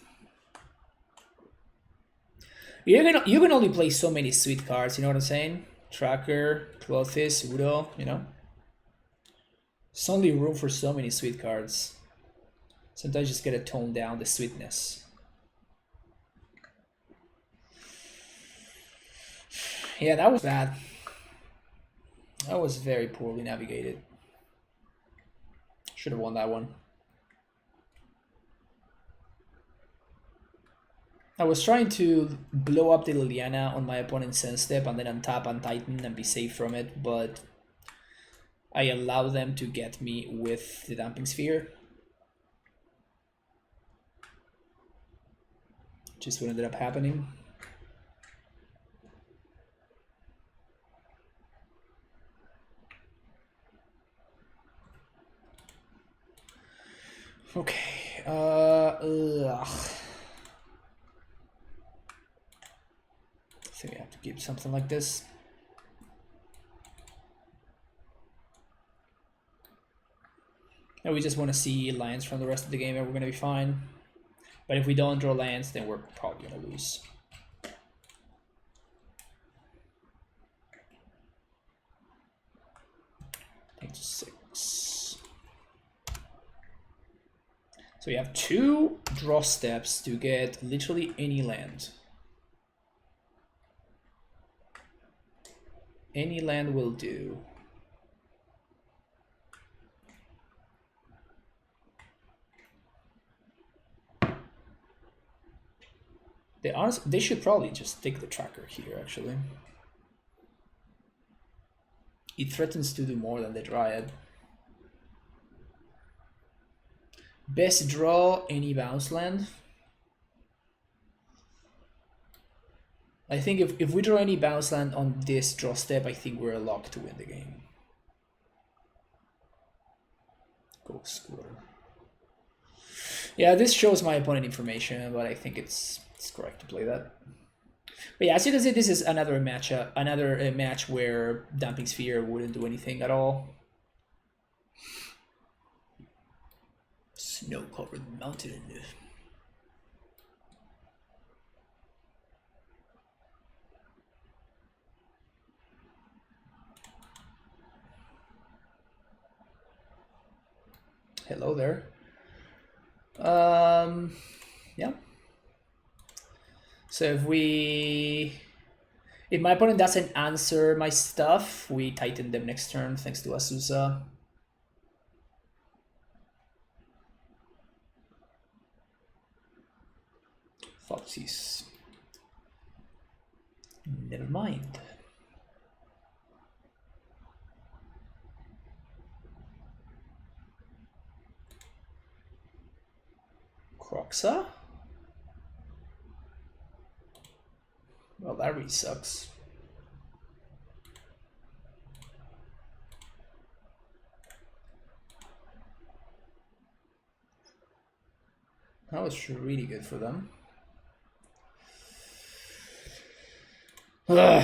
You can only play so many sweet cards, you know what I'm saying? Tracker, Clothis, Udo, you know? There's only room for so many sweet cards. Sometimes you just gotta tone down the sweetness. Yeah, that was bad. That was very poorly navigated. Should have won that one. I was trying to blow up the Liliana on my opponent's end step and then untap and Titan and be safe from it, but I allowed them to get me with the Damping Sphere. Just what ended up happening. Okay, ugh. I think we have to keep something like this. And we just want to see lands from the rest of the game and we're going to be fine. But if we don't draw lands, then we're probably going to lose. Take 6. So we have 2 draw steps to get literally any land. Any land will do. They should probably just take the tracker here, actually. It threatens to do more than the Dryad. Best draw any bounce land. I think if we draw any bounce land on this draw step, I think we're locked to win the game. Go Scooter. Yeah, this shows my opponent information, but I think it's correct to play that. But yeah, as you can see, this is another match, match where Damping Sphere wouldn't do anything at all. Snow-covered mountain. Hello there. Yeah. So if my opponent doesn't answer my stuff, we tighten them next turn thanks to Azusa. Falsies. Never mind. Croxa? Well, that really sucks. That was really good for them. Ugh.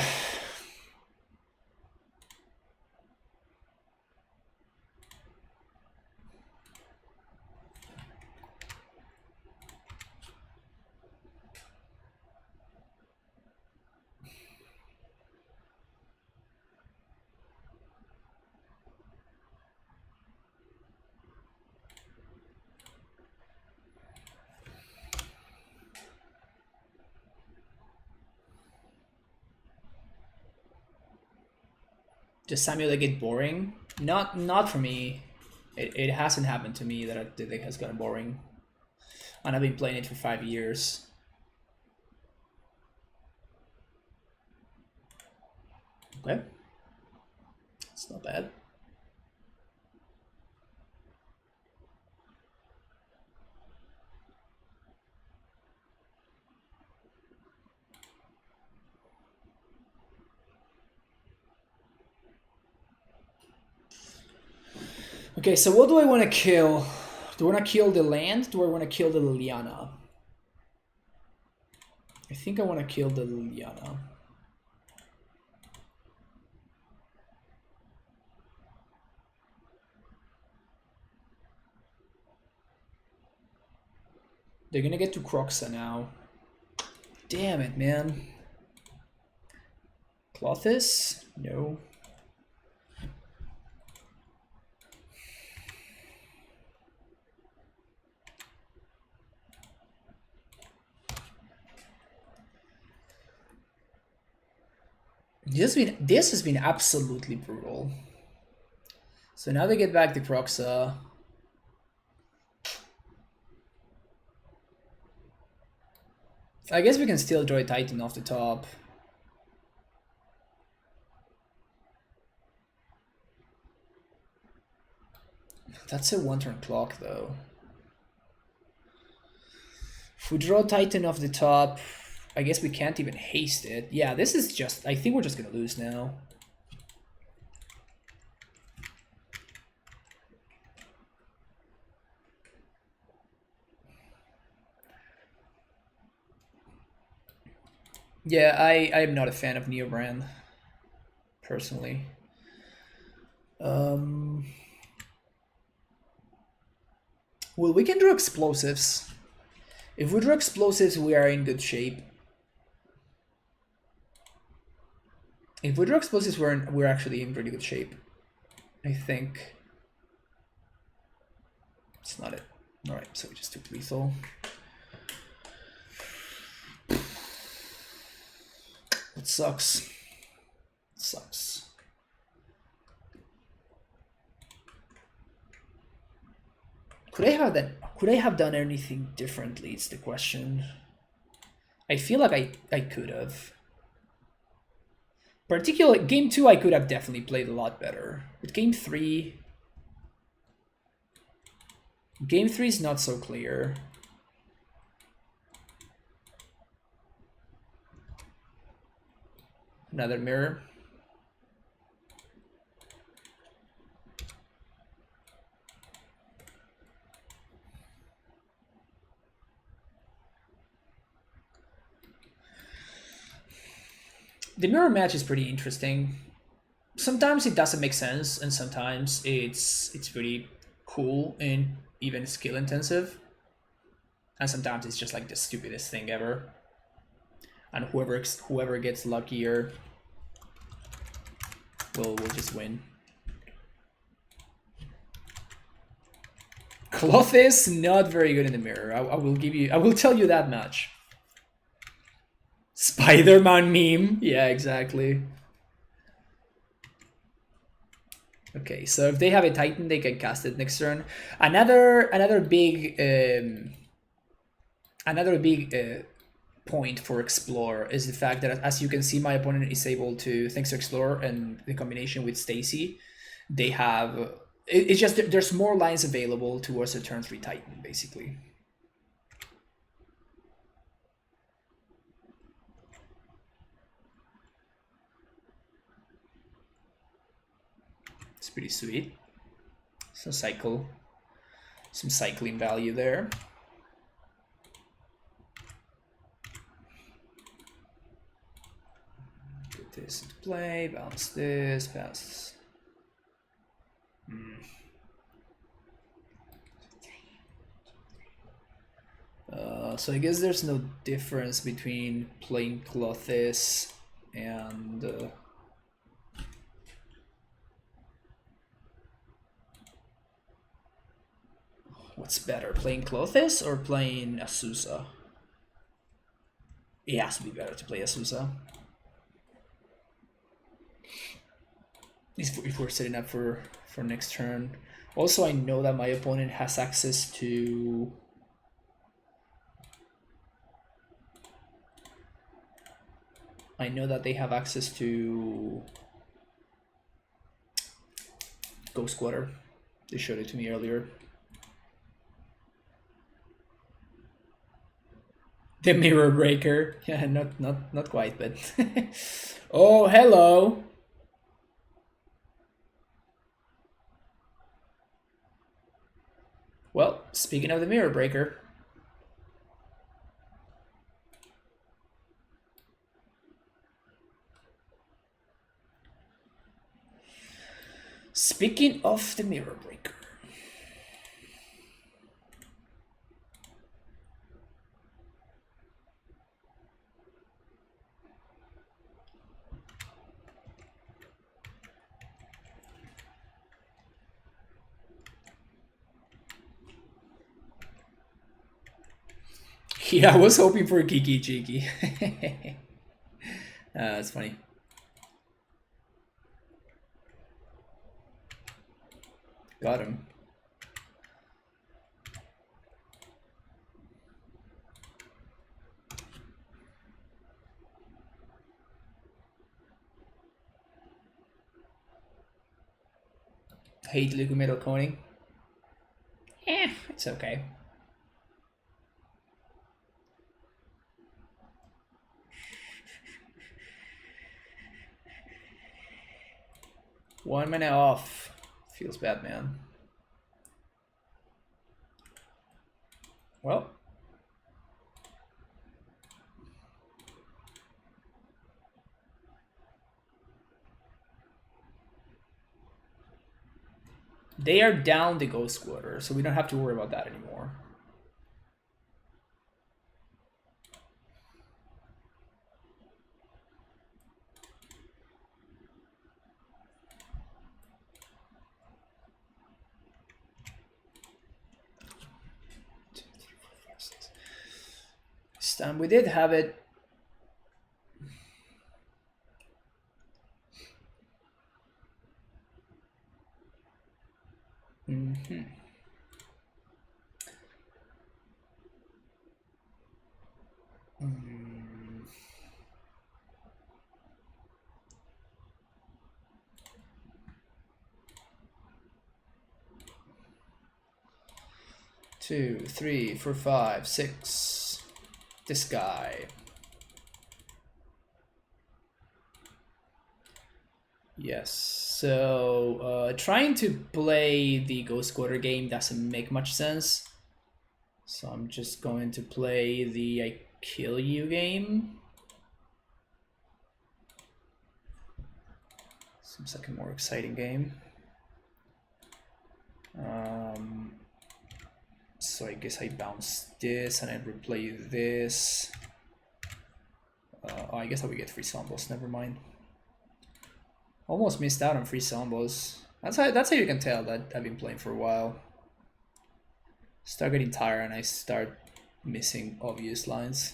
Does Samuel get boring? Not for me. It hasn't happened to me that the deck has gotten boring. And I've been playing it for 5 years. Okay. It's not bad. Okay, so what do I want to kill? Do I want to kill the land? Do I want to kill the Liliana? I think I want to kill the Liliana. They're gonna get to Croxa now. Damn it, man. Clothis? No. This has been absolutely brutal. So now they get back to Croxa. I guess we can still draw a Titan off the top. That's a 1-turn clock though. If we draw Titan off the top, I guess we can't even haste it. Yeah, this is just... I think we're just gonna lose now. Yeah, I'm not a fan of Neobrand, personally. Well, we can draw explosives. If we draw explosives, we are in good shape. If we draw explosives, we're actually in pretty good shape. I think. It's not it. Alright, so we just took lethal. It sucks. It sucks. Could I have done anything differently? It's the question. I feel like I could have. Particularly game 2 I could have definitely played a lot better. But game 3 is not so clear. Another mirror. The mirror match is pretty interesting. Sometimes it doesn't make sense, and sometimes it's pretty cool and even skill intensive. And sometimes it's just like the stupidest thing ever. And whoever gets luckier will just win. Cloth is not very good in the mirror. I will tell you that much. Spider-Man meme. Yeah, exactly. Okay, so if they have a Titan, they can cast it next turn. Another big point for Explore is the fact that, as you can see, my opponent is able to, thanks to Explore and the combination with Stacy, they have... It's just there's more lines available towards a turn 3 Titan, basically. It's pretty sweet. Some cycling value there. play, bounce this, bounce. So I guess there's no difference between playing Clothes and what's better, playing Clothes or playing Azusa? It has to be better to play Azusa. If we're setting up for next turn. Also, I know that my opponent has access to they have access to Ghost Quarter. They showed it to me earlier. The Mirror Breaker. Yeah, not quite, but oh, hello. Well, speaking of the Mirror Breaker, Mirror Breaker. Yeah, I was hoping for a Kiki Cheeky. That's funny. Got him. Hate liquid metal coating. It's okay. One minute off. Feels bad, man. Well. They are down the Ghost Quarter, so we don't have to worry about that anymore. This time we did have it. Two, 3, 4, 5, 6. This guy. Yes. So trying to play the Ghost Quarter game doesn't make much sense. So I'm just going to play the I Kill You game. Seems like a more exciting game. So I guess I bounce this and I replay this. Oh, I guess I would get free Zombos, never mind. Almost missed out on free Zombos. That's how you can tell that I've been playing for a while. Start getting tired and I start missing obvious lines.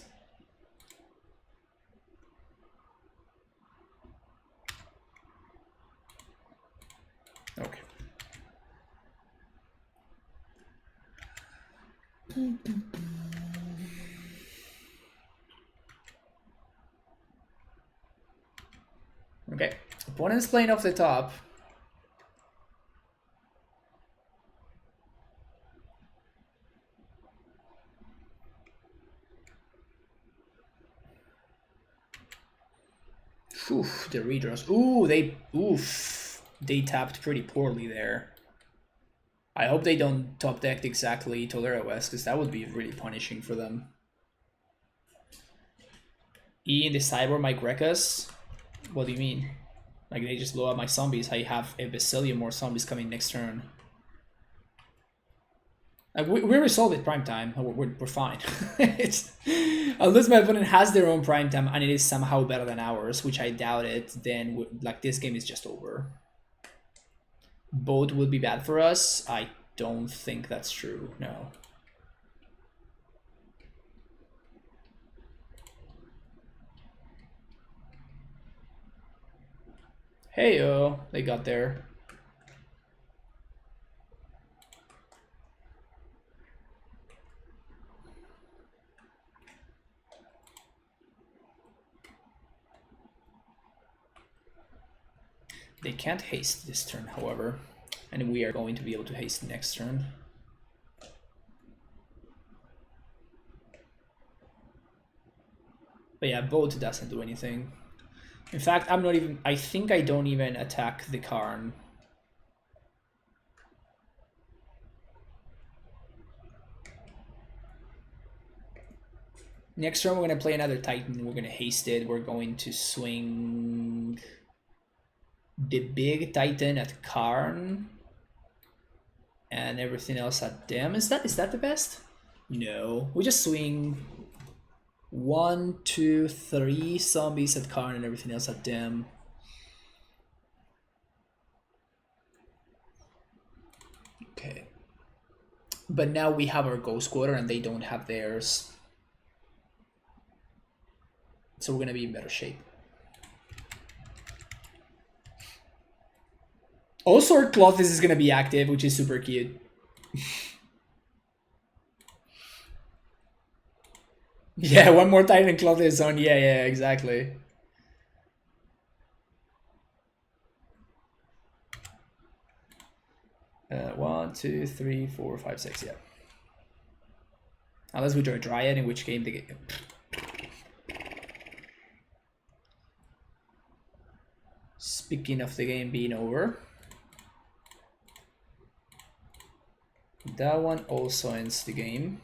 Okay. Okay, opponent's playing off the top. Oof, the redraws. Ooh, they tapped pretty poorly there. I hope they don't top deck exactly Tolera West, because that would be really punishing for them. E in the sideboard, my Grekas. What do you mean? Like they just blow up my zombies. I have a bazillion more zombies coming next turn. Like we resolve it prime time. We're fine. It's, unless my opponent has their own prime time and it is somehow better than ours, which I doubt it, then like this game is just over. Both would be bad for us. I don't think that's true. No. Hey-oh, they got there. They can't haste this turn, however, and we are going to be able to haste next turn. But yeah, bolt doesn't do anything. In fact, I'm not even, I think I don't even attack the Karn. Next turn we're going to play another Titan, we're going to haste it, we're going to swing the big Titan at Karn and everything else at them. Is that the best? No, we just swing 1, 2, 3 zombies at Karn and everything else at them. Okay. But now we have our Ghost Quarter and they don't have theirs. So we're gonna be in better shape. Also, our Clothes is gonna be active, which is super cute. Yeah, one more Titan Clothes on. Yeah, exactly. One, two, three, four, five, six. Yeah. Unless we draw a Dryad, in which game they get. Speaking of the game being over, that one also ends the game.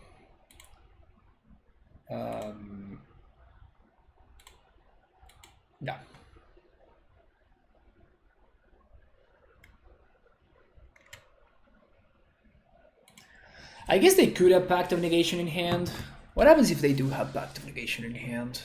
Yeah. I guess they could have Pact of Negation in hand. What happens if they do have Pact of Negation in hand?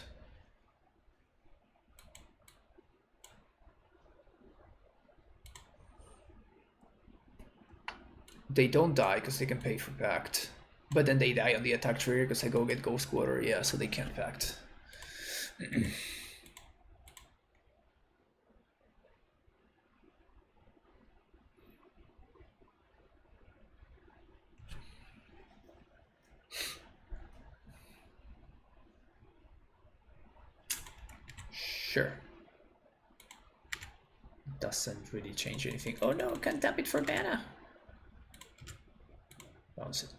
They don't die because they can pay for Pact. But then they die on the attack trigger because I go get Ghost Quarter. Yeah, so they can't Pact. Sure. Doesn't really change anything. Oh no, can't tap it for mana. Bounce it.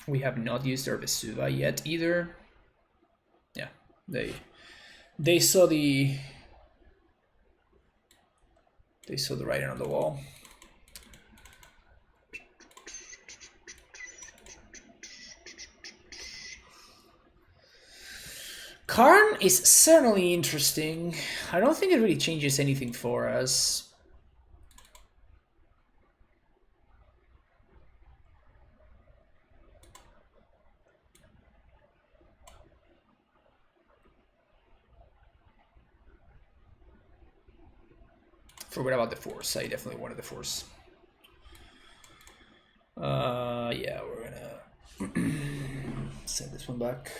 We have not used our Vesuva yet either. Yeah, they saw the writing on the wall. Karn is certainly interesting. I don't think it really changes anything for us. Forgot about the Force. I definitely wanted the Force. Yeah, we're gonna send this one back.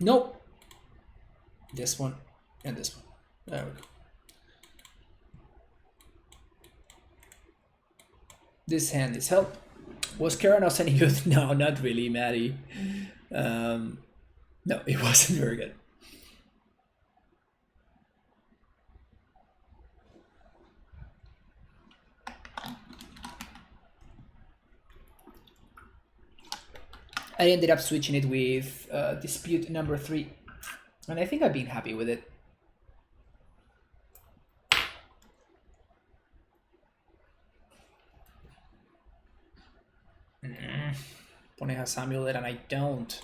Nope. This one and this one. There we go. This hand is help. Was Keranos any good? No, not really, Maddie. No, it wasn't very good. I ended up switching it with dispute number 3, and I think I've been happy with it. Opponent has AmuLIT and I don't.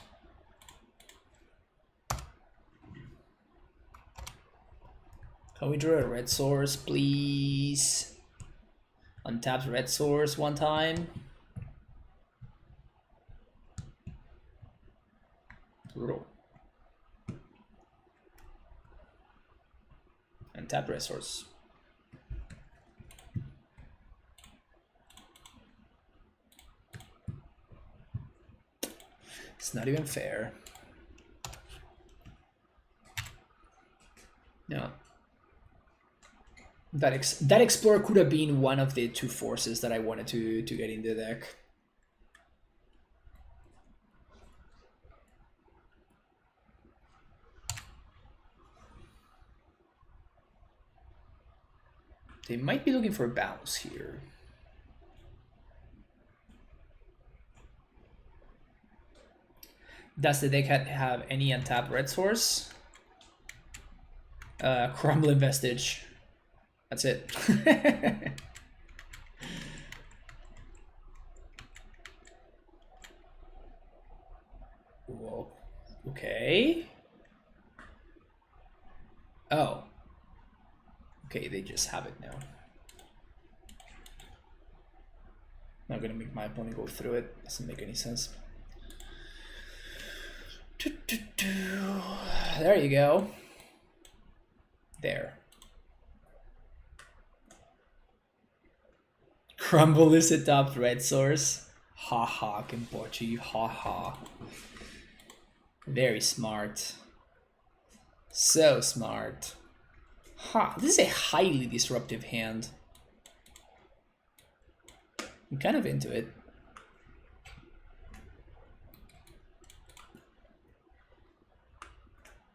Can we draw a red source, please? Untap red source one time. Brutal. Untap red source. It's not even fair. No. That Explorer could have been one of the 2 forces that I wanted to get in the deck. They might be looking for a bounce here. Does the deck have any untapped red source? Crumbling Vestige. That's it. Whoa. Okay. Oh. Okay, they just have it now. Not gonna make my opponent go through it. Doesn't make any sense. There you go. There. Crumble is a top red source. Ha ha, Kenpochi. Ha ha. Very smart. So smart. Ha, this is a highly disruptive hand. I'm kind of into it.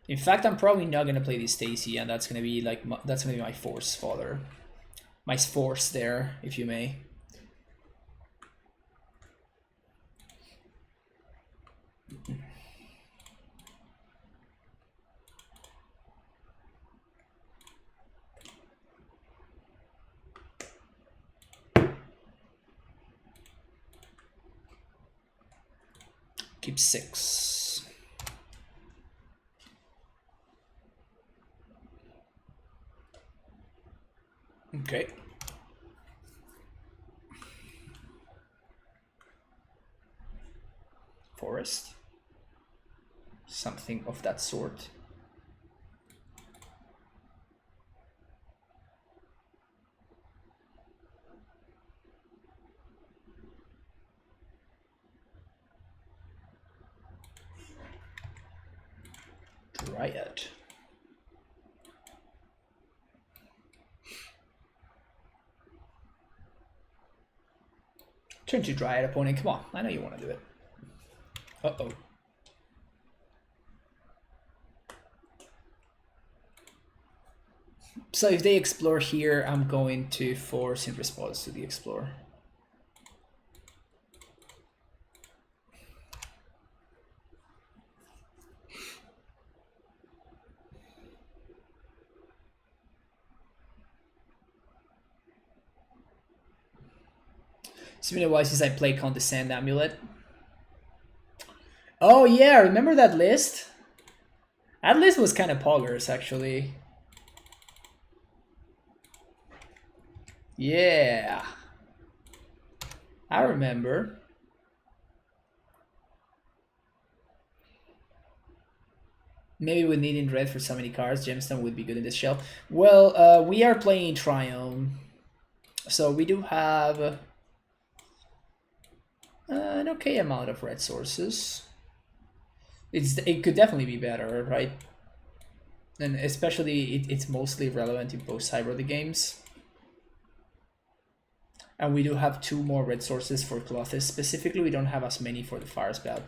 In fact, I'm probably not gonna play this Stacy, and that's gonna be like that's gonna be my force fodder, my force there, if you may. Keep 6. Okay. Forest. Something of that sort. Dryad. Turn to Dryad, opponent. Come on, I know you want to do it. Uh-oh. So if they explore here, I'm going to force in response to the explore. It's been a while since I played Condescend AmuLIT. Oh yeah, remember that list? That list was kind of poggers, actually. Yeah. I remember. Maybe with needing red for so many cards, Gemstone would be good in this shell. Well, we are playing Triome. So we do have an okay amount of red sources. It could definitely be better, right? And especially it's mostly relevant in post-hybrid games. And we do have 2 more red sources for Clothes. Specifically, we don't have as many for the Fire Spout.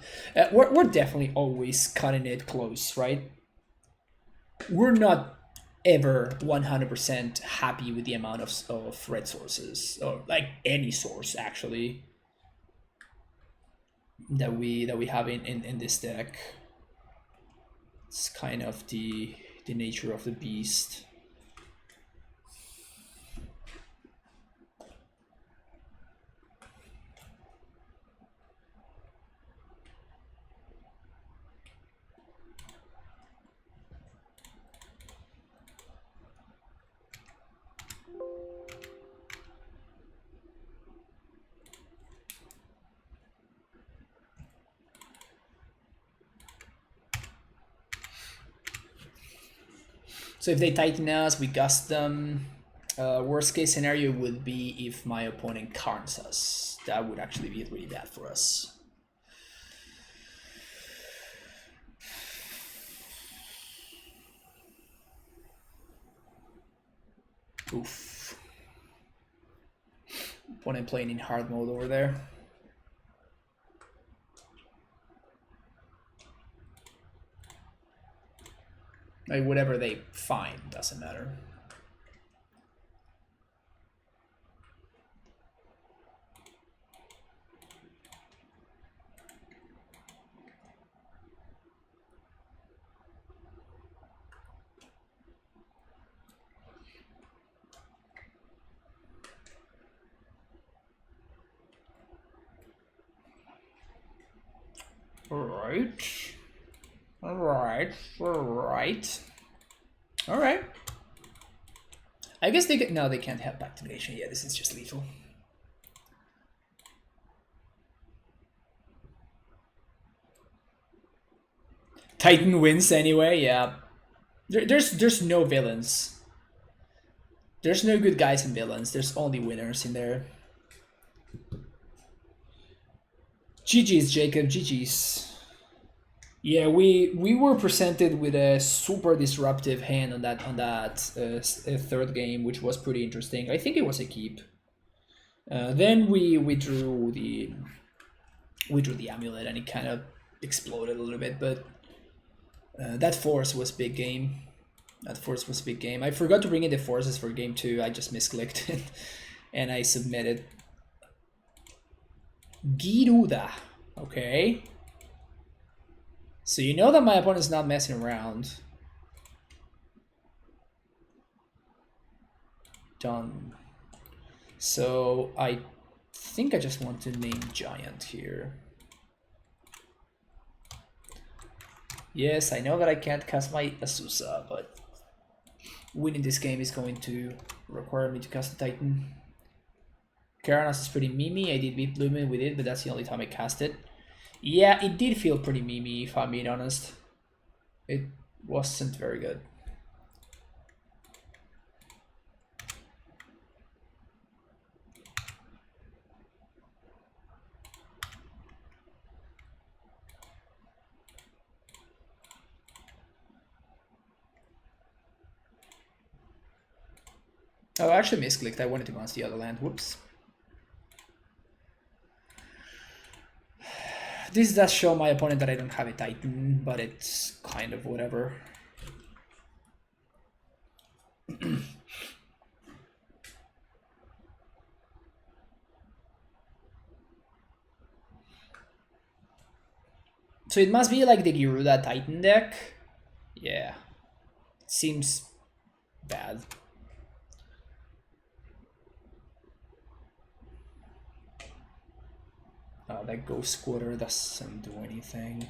We're definitely always cutting it close, right? We're not ever 100% happy with the amount of red sources, or like any source, actually. that we have in this deck. It's kind of the nature of the beast. So if they tighten us, we gust them. Worst case scenario would be if my opponent carns us. That would actually be really bad for us. Oof. Opponent playing in hard mode over there. Like whatever they find doesn't matter. All right. I guess they no, they can't have activation. Yeah, this is just lethal. Titan wins anyway. Yeah, there's no villains. There's no good guys and villains. There's only winners in there. GG's, Jacob. GG's. Yeah, we were presented with a super disruptive hand on that third game, which was pretty interesting. I think it was a keep. Then we drew the amulet, and it kind of exploded a little bit. But that force was big game. That force was big game. I forgot to bring in the forces for game 2. I just misclicked it, and I submitted. Gyruda. Okay. So you know that my opponent's not messing around. Done. So I think I just want to name Giant here. Yes, I know that I can't cast my Azusa, but winning this game is going to require me to cast the Titan. Karanos is pretty memey. I did beat Lumen with it, but that's the only time I cast it. Yeah, it did feel pretty memey, if I'm being honest. It wasn't very good. Oh, I actually misclicked. I wanted to bounce the other land. Whoops. This does show my opponent that I don't have a Titan, but it's kind of whatever. So it must be like the Gyruda Titan deck. Yeah. It seems bad. That Ghost Quarter doesn't do anything.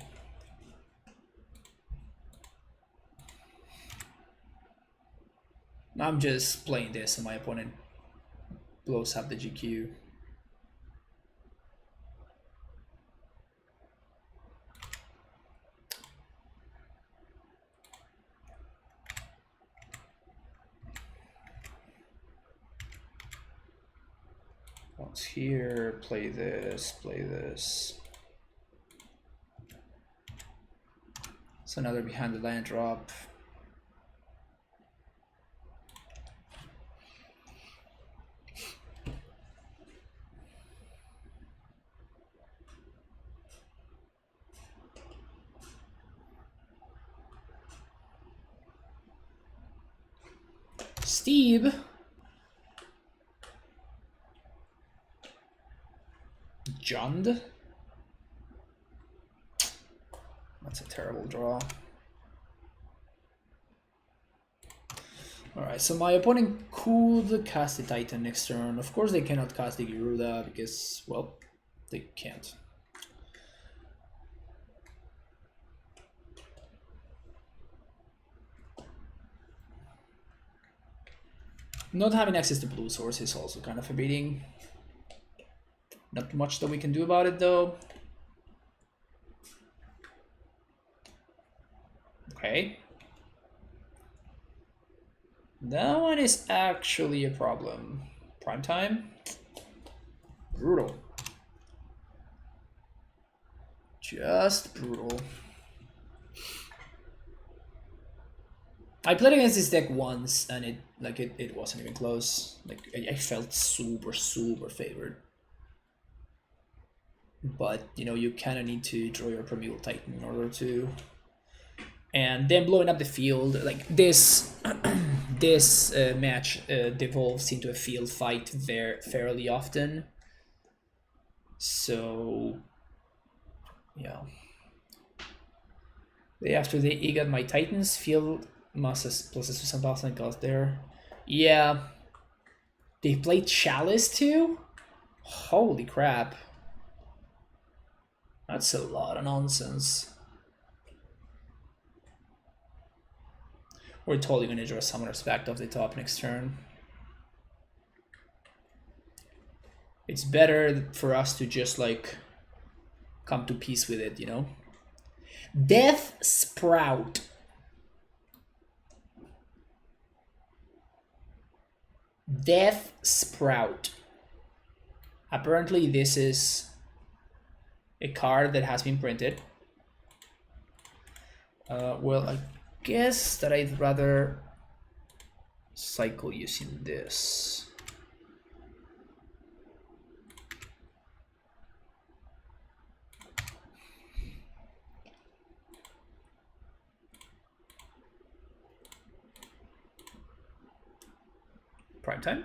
I'm just playing this and my opponent blows up the GQ. Once here, play this, play this. So another behind the land drop. Steve. Jund. That's a terrible draw. Alright, so my opponent could cast the Titan next turn. Of course they cannot cast the Gyruda because, well, they can't. Not having access to blue source is also kind of a beating. Not much that we can do about it though. Okay. That one is actually a problem. Prime time? Brutal. Just brutal. I played against this deck once and it wasn't even close. Like I felt super favored. But you know, you kinda need to draw your Primeval Titan in order to, and then blowing up the field like this. This match devolves into a field fight fairly often. So yeah. After they got my Titans, field masses pluses to some boss and goes there. Yeah. They played Chalice too? Holy crap. That's a lot of nonsense. We're totally gonna draw Summoner's Pact off the top next turn. It's better for us to just like come to peace with it, you know? Death Sprout. Death Sprout. Apparently this is a card that has been printed. Well, I guess that I'd rather cycle using this. Prime time.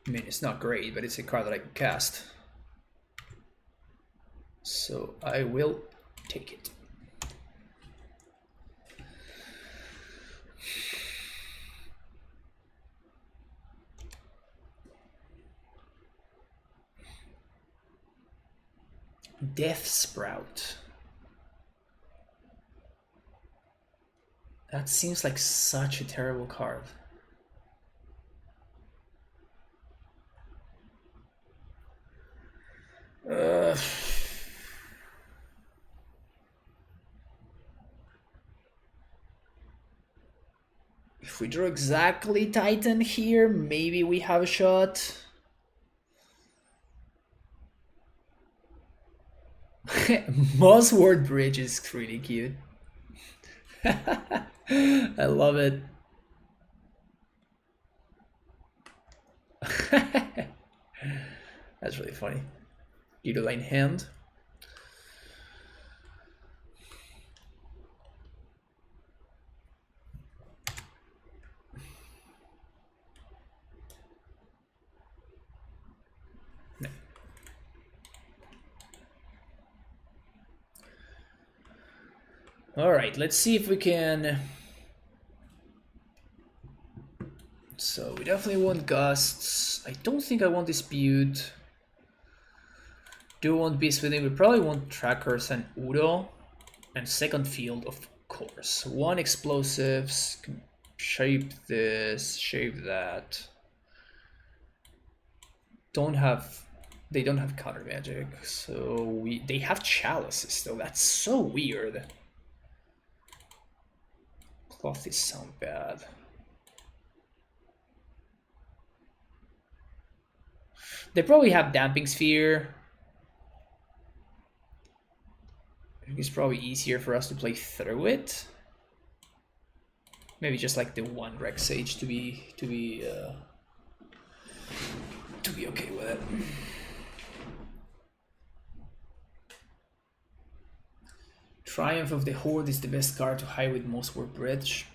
I mean, it's not great, but it's a card that I can cast. So I will take it. Death Sprout. That seems like such a terrible card. If we draw exactly Titan here, maybe we have a shot. Mossword Bridge is really cute. I love it. That's really funny. Gyruda in hand. No. All right, let's see if we can. So we definitely want Gusts. I don't think I want Dispute. Do want Beast Within. We probably want Trackers and Udo. And second field, of course. One Explosives. Shape this, shape that. They don't have counter magic, so they have chalices though. That's so weird. Cloth is sound bad. They probably have Damping Sphere. I think it's probably easier for us to play through it. Maybe just like the one Rex Sage to be okay with it. Triumph of the Horde is the best card to hide with Mosswort Bridge.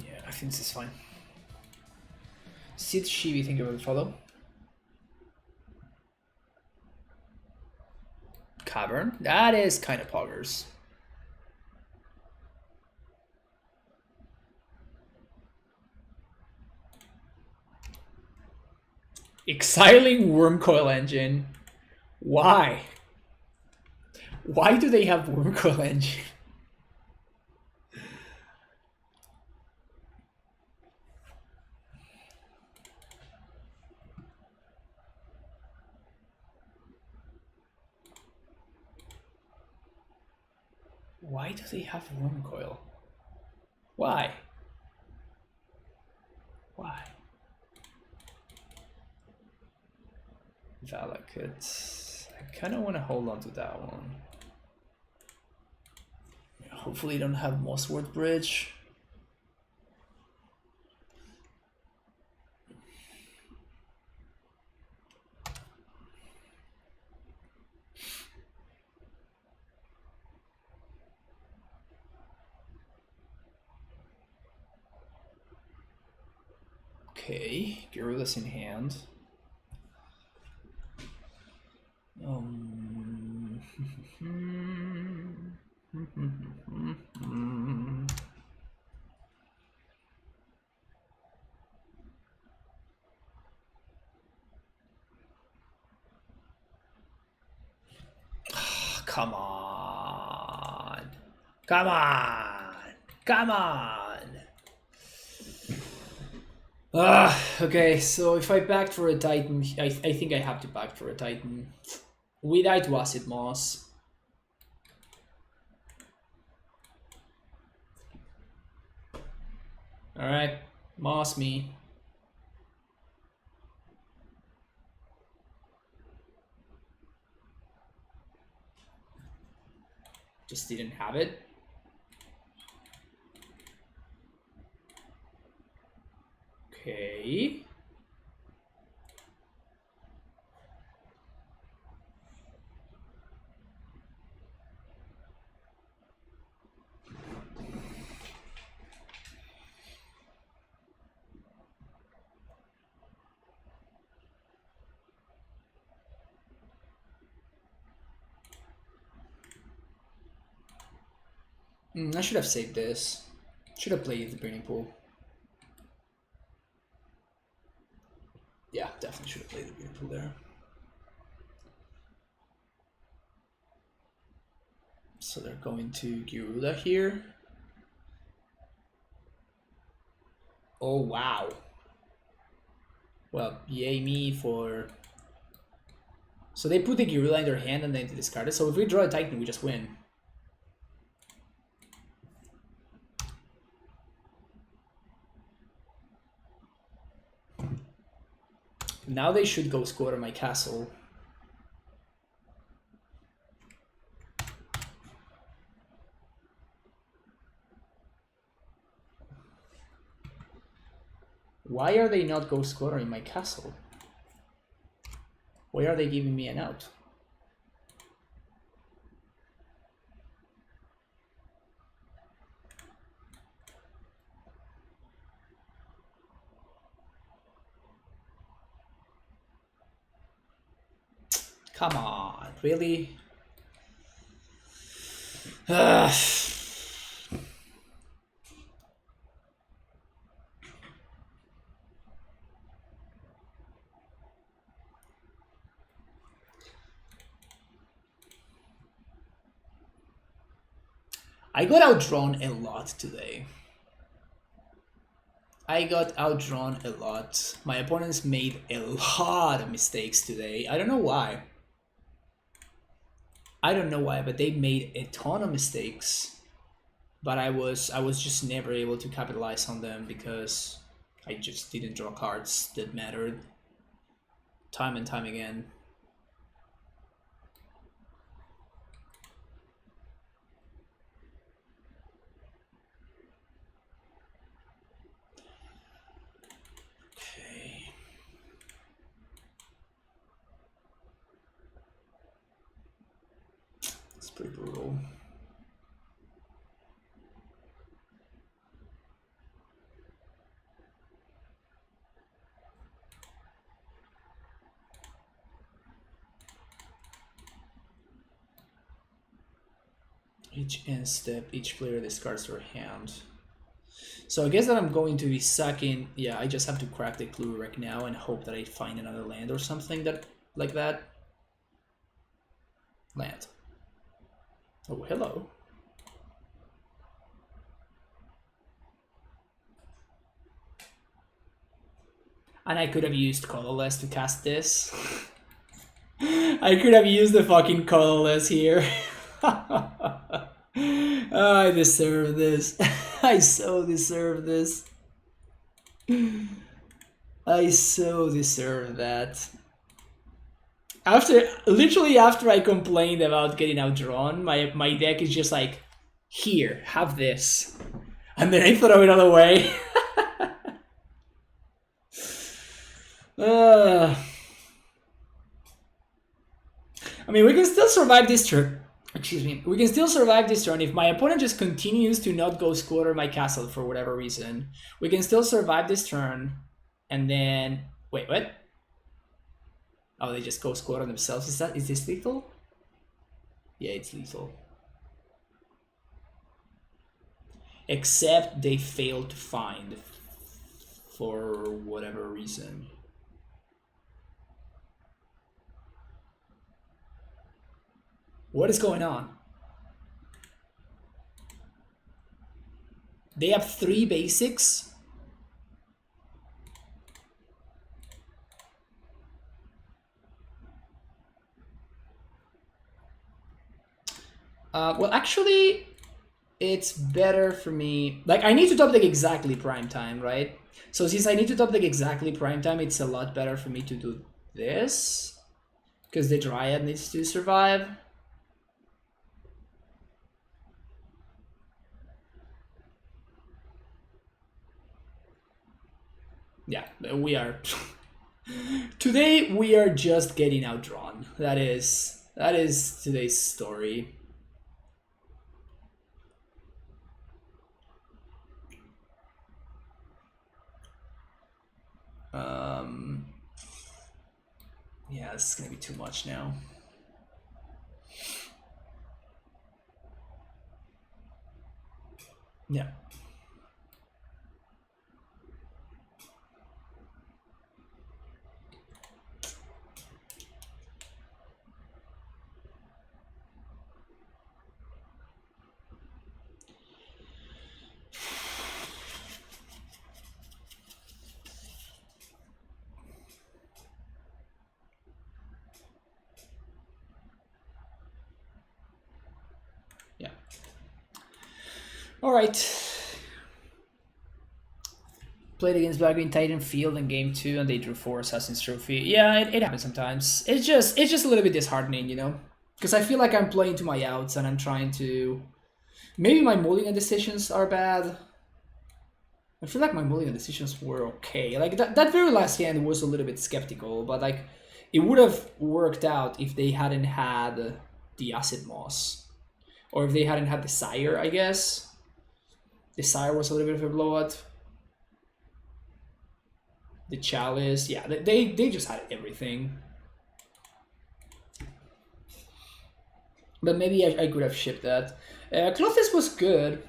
Yeah, I think this is fine. Sid Shivi, thank you for the follow. Cavern, that is kind of poggers. Exiling Wormcoil Engine. Why? Why do they have Wormcoil Engine? Why do they have Wormcoil? Why? Why? Valakut. I kind of want to hold on to that one. Hopefully you don't have Mosswort Bridge. Okay, Gyruda's in hand. Come on. Come on. Come on. Okay, so if I backed for a Titan, I think I have to back for a Titan. We died to Acid Moss. Alright, Moss me. Just didn't have it. Okay. I should have saved this. Should have played the Burning Pool. Yeah, definitely should have played the Burning Pool there. So they're going to Gyruda here. Oh, wow. Well, yay me for... So they put the Gyruda in their hand and then they discard it. So if we draw a Titan, we just win. Now they should go score on my castle. Why are they not go scoring my castle? Why are they giving me an out? Come on, really? I got outdrawn a lot today. I got outdrawn a lot. My opponents made a lot of mistakes today. I don't know why. I don't know why, but they made a ton of mistakes. But I was just never able to capitalize on them because I just didn't draw cards that mattered time and time again. Okay. It's pretty brutal. Each end step, each player discards their hand. So I guess that I'm going to be sucking. Yeah, I just have to crack the clue right now and hope that I find another land or something that like that. Land. Oh, hello. And I could have used colorless to cast this. I could have used the fucking colorless here. Oh, I deserve this. I so deserve this. I so deserve that. Literally after I complained about getting outdrawn, my deck is just like, here, have this. And then I throw it all away. I mean, we can still survive this turn. Excuse me. We can still survive this turn if my opponent just continues to not go squatter my castle for whatever reason. We can still survive this turn. And then... Wait, what? Oh, they just go squatter themselves. Is this lethal? Yeah, it's lethal. Except they failed to find for whatever reason. What is going on? They have 3 basics. Well, actually, it's better for me. Like, I need to top deck exactly prime time, right? So since I need to top deck exactly prime time, it's a lot better for me to do this. Because the Dryad needs to survive. Yeah, we are... Today, we are just getting outdrawn. That is today's story. Yeah, this is gonna be too much now. Yeah. Yeah. All right. Played against Black Green Titan Field in game 2 and they drew 4 Assassin's Trophy. Yeah, it happens sometimes. It's just a little bit disheartening, you know? Because I feel like I'm playing to my outs and I'm trying to... Maybe my mulligan decisions are bad. I feel like my mulligan decisions were okay. Like, that very last hand was a little bit skeptical, but like, it would have worked out if they hadn't had the Acid Moss. Or if they hadn't had the Sire, I guess. The Sire was a little bit of a blowout. The Chalice, yeah, they just had everything. But maybe I could have shipped that. Clothes was good.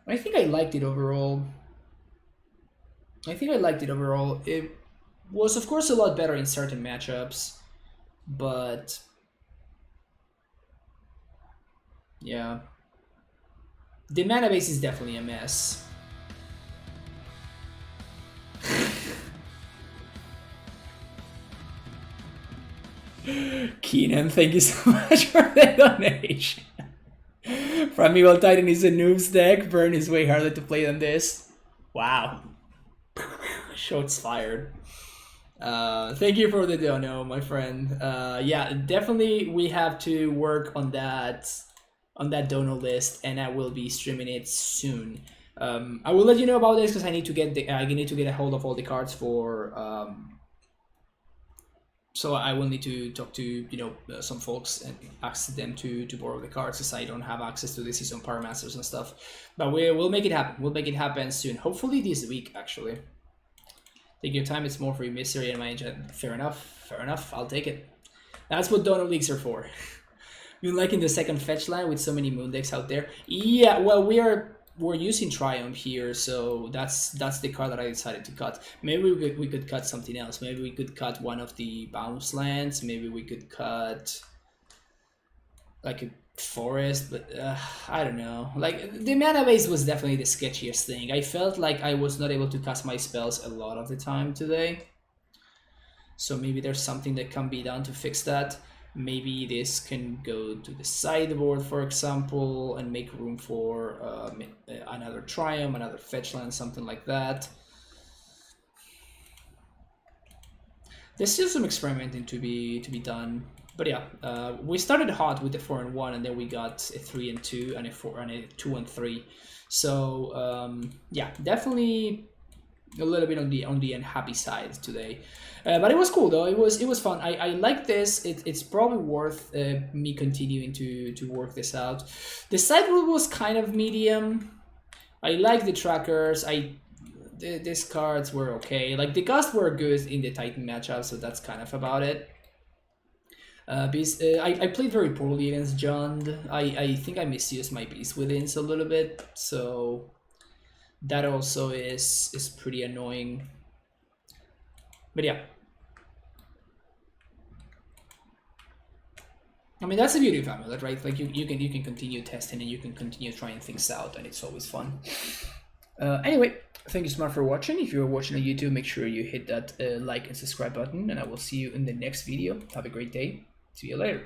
I think I liked it overall. It was, of course, a lot better in certain matchups. But... yeah. The mana base is definitely a mess. Keenan, thank you so much for the donation. Primeval Titan is a noob's deck. Burn is way harder to play than this. Wow. Shots fired. Thank you for the dono, my friend. Yeah, definitely we have to work on that dono list, and I will be streaming it soon. I will let you know about this because I need to get a hold of all the cards for. So I will need to talk to some folks and ask them to borrow the cards, because I don't have access to the season Power Masters and stuff. But we'll make it happen. We'll make it happen soon. Hopefully this week, actually. Take your time. It's more for your mystery and my agent. Fair enough. Fair enough. I'll take it. That's what Dono Leagues are for. You liking the second fetch line with so many moon decks out there? Yeah. Well, we're using Triumph here, so that's the card that I decided to cut. Maybe we could cut something else. Maybe we could cut one of the bounce lands. Maybe we could cut like a forest, but I don't know. Like, the mana base was definitely the sketchiest thing. I felt like I was not able to cast my spells a lot of the time today. So maybe there's something that can be done to fix that. Maybe this can go to the sideboard, for example, and make room for another Triumph, another fetch land, something like that. There's still some experimenting to be done. But yeah, we started hot with the 4 and 1, and then we got a 3 and 2, and a 4 and a 2 and 3. So yeah, definitely a little bit on the unhappy side today, but it was cool though. It was fun. I like this. It's probably worth me continuing to work this out. The sideboard was kind of medium. I like the trackers. These cards were okay. Like, the Gust were good in the Titan matchup, so that's kind of about it. I played very poorly against Jund. I think I misused my Beast Withins a little bit, so that also is pretty annoying. But yeah, I mean, that's the beauty of AmuLIT, right? Like, you can continue testing, and you can continue trying things out, and it's always fun. Anyway, thank you so much for watching. If you're watching on YouTube, make sure you hit that like and subscribe button, and I will see you in the next video. Have a great day. See you later.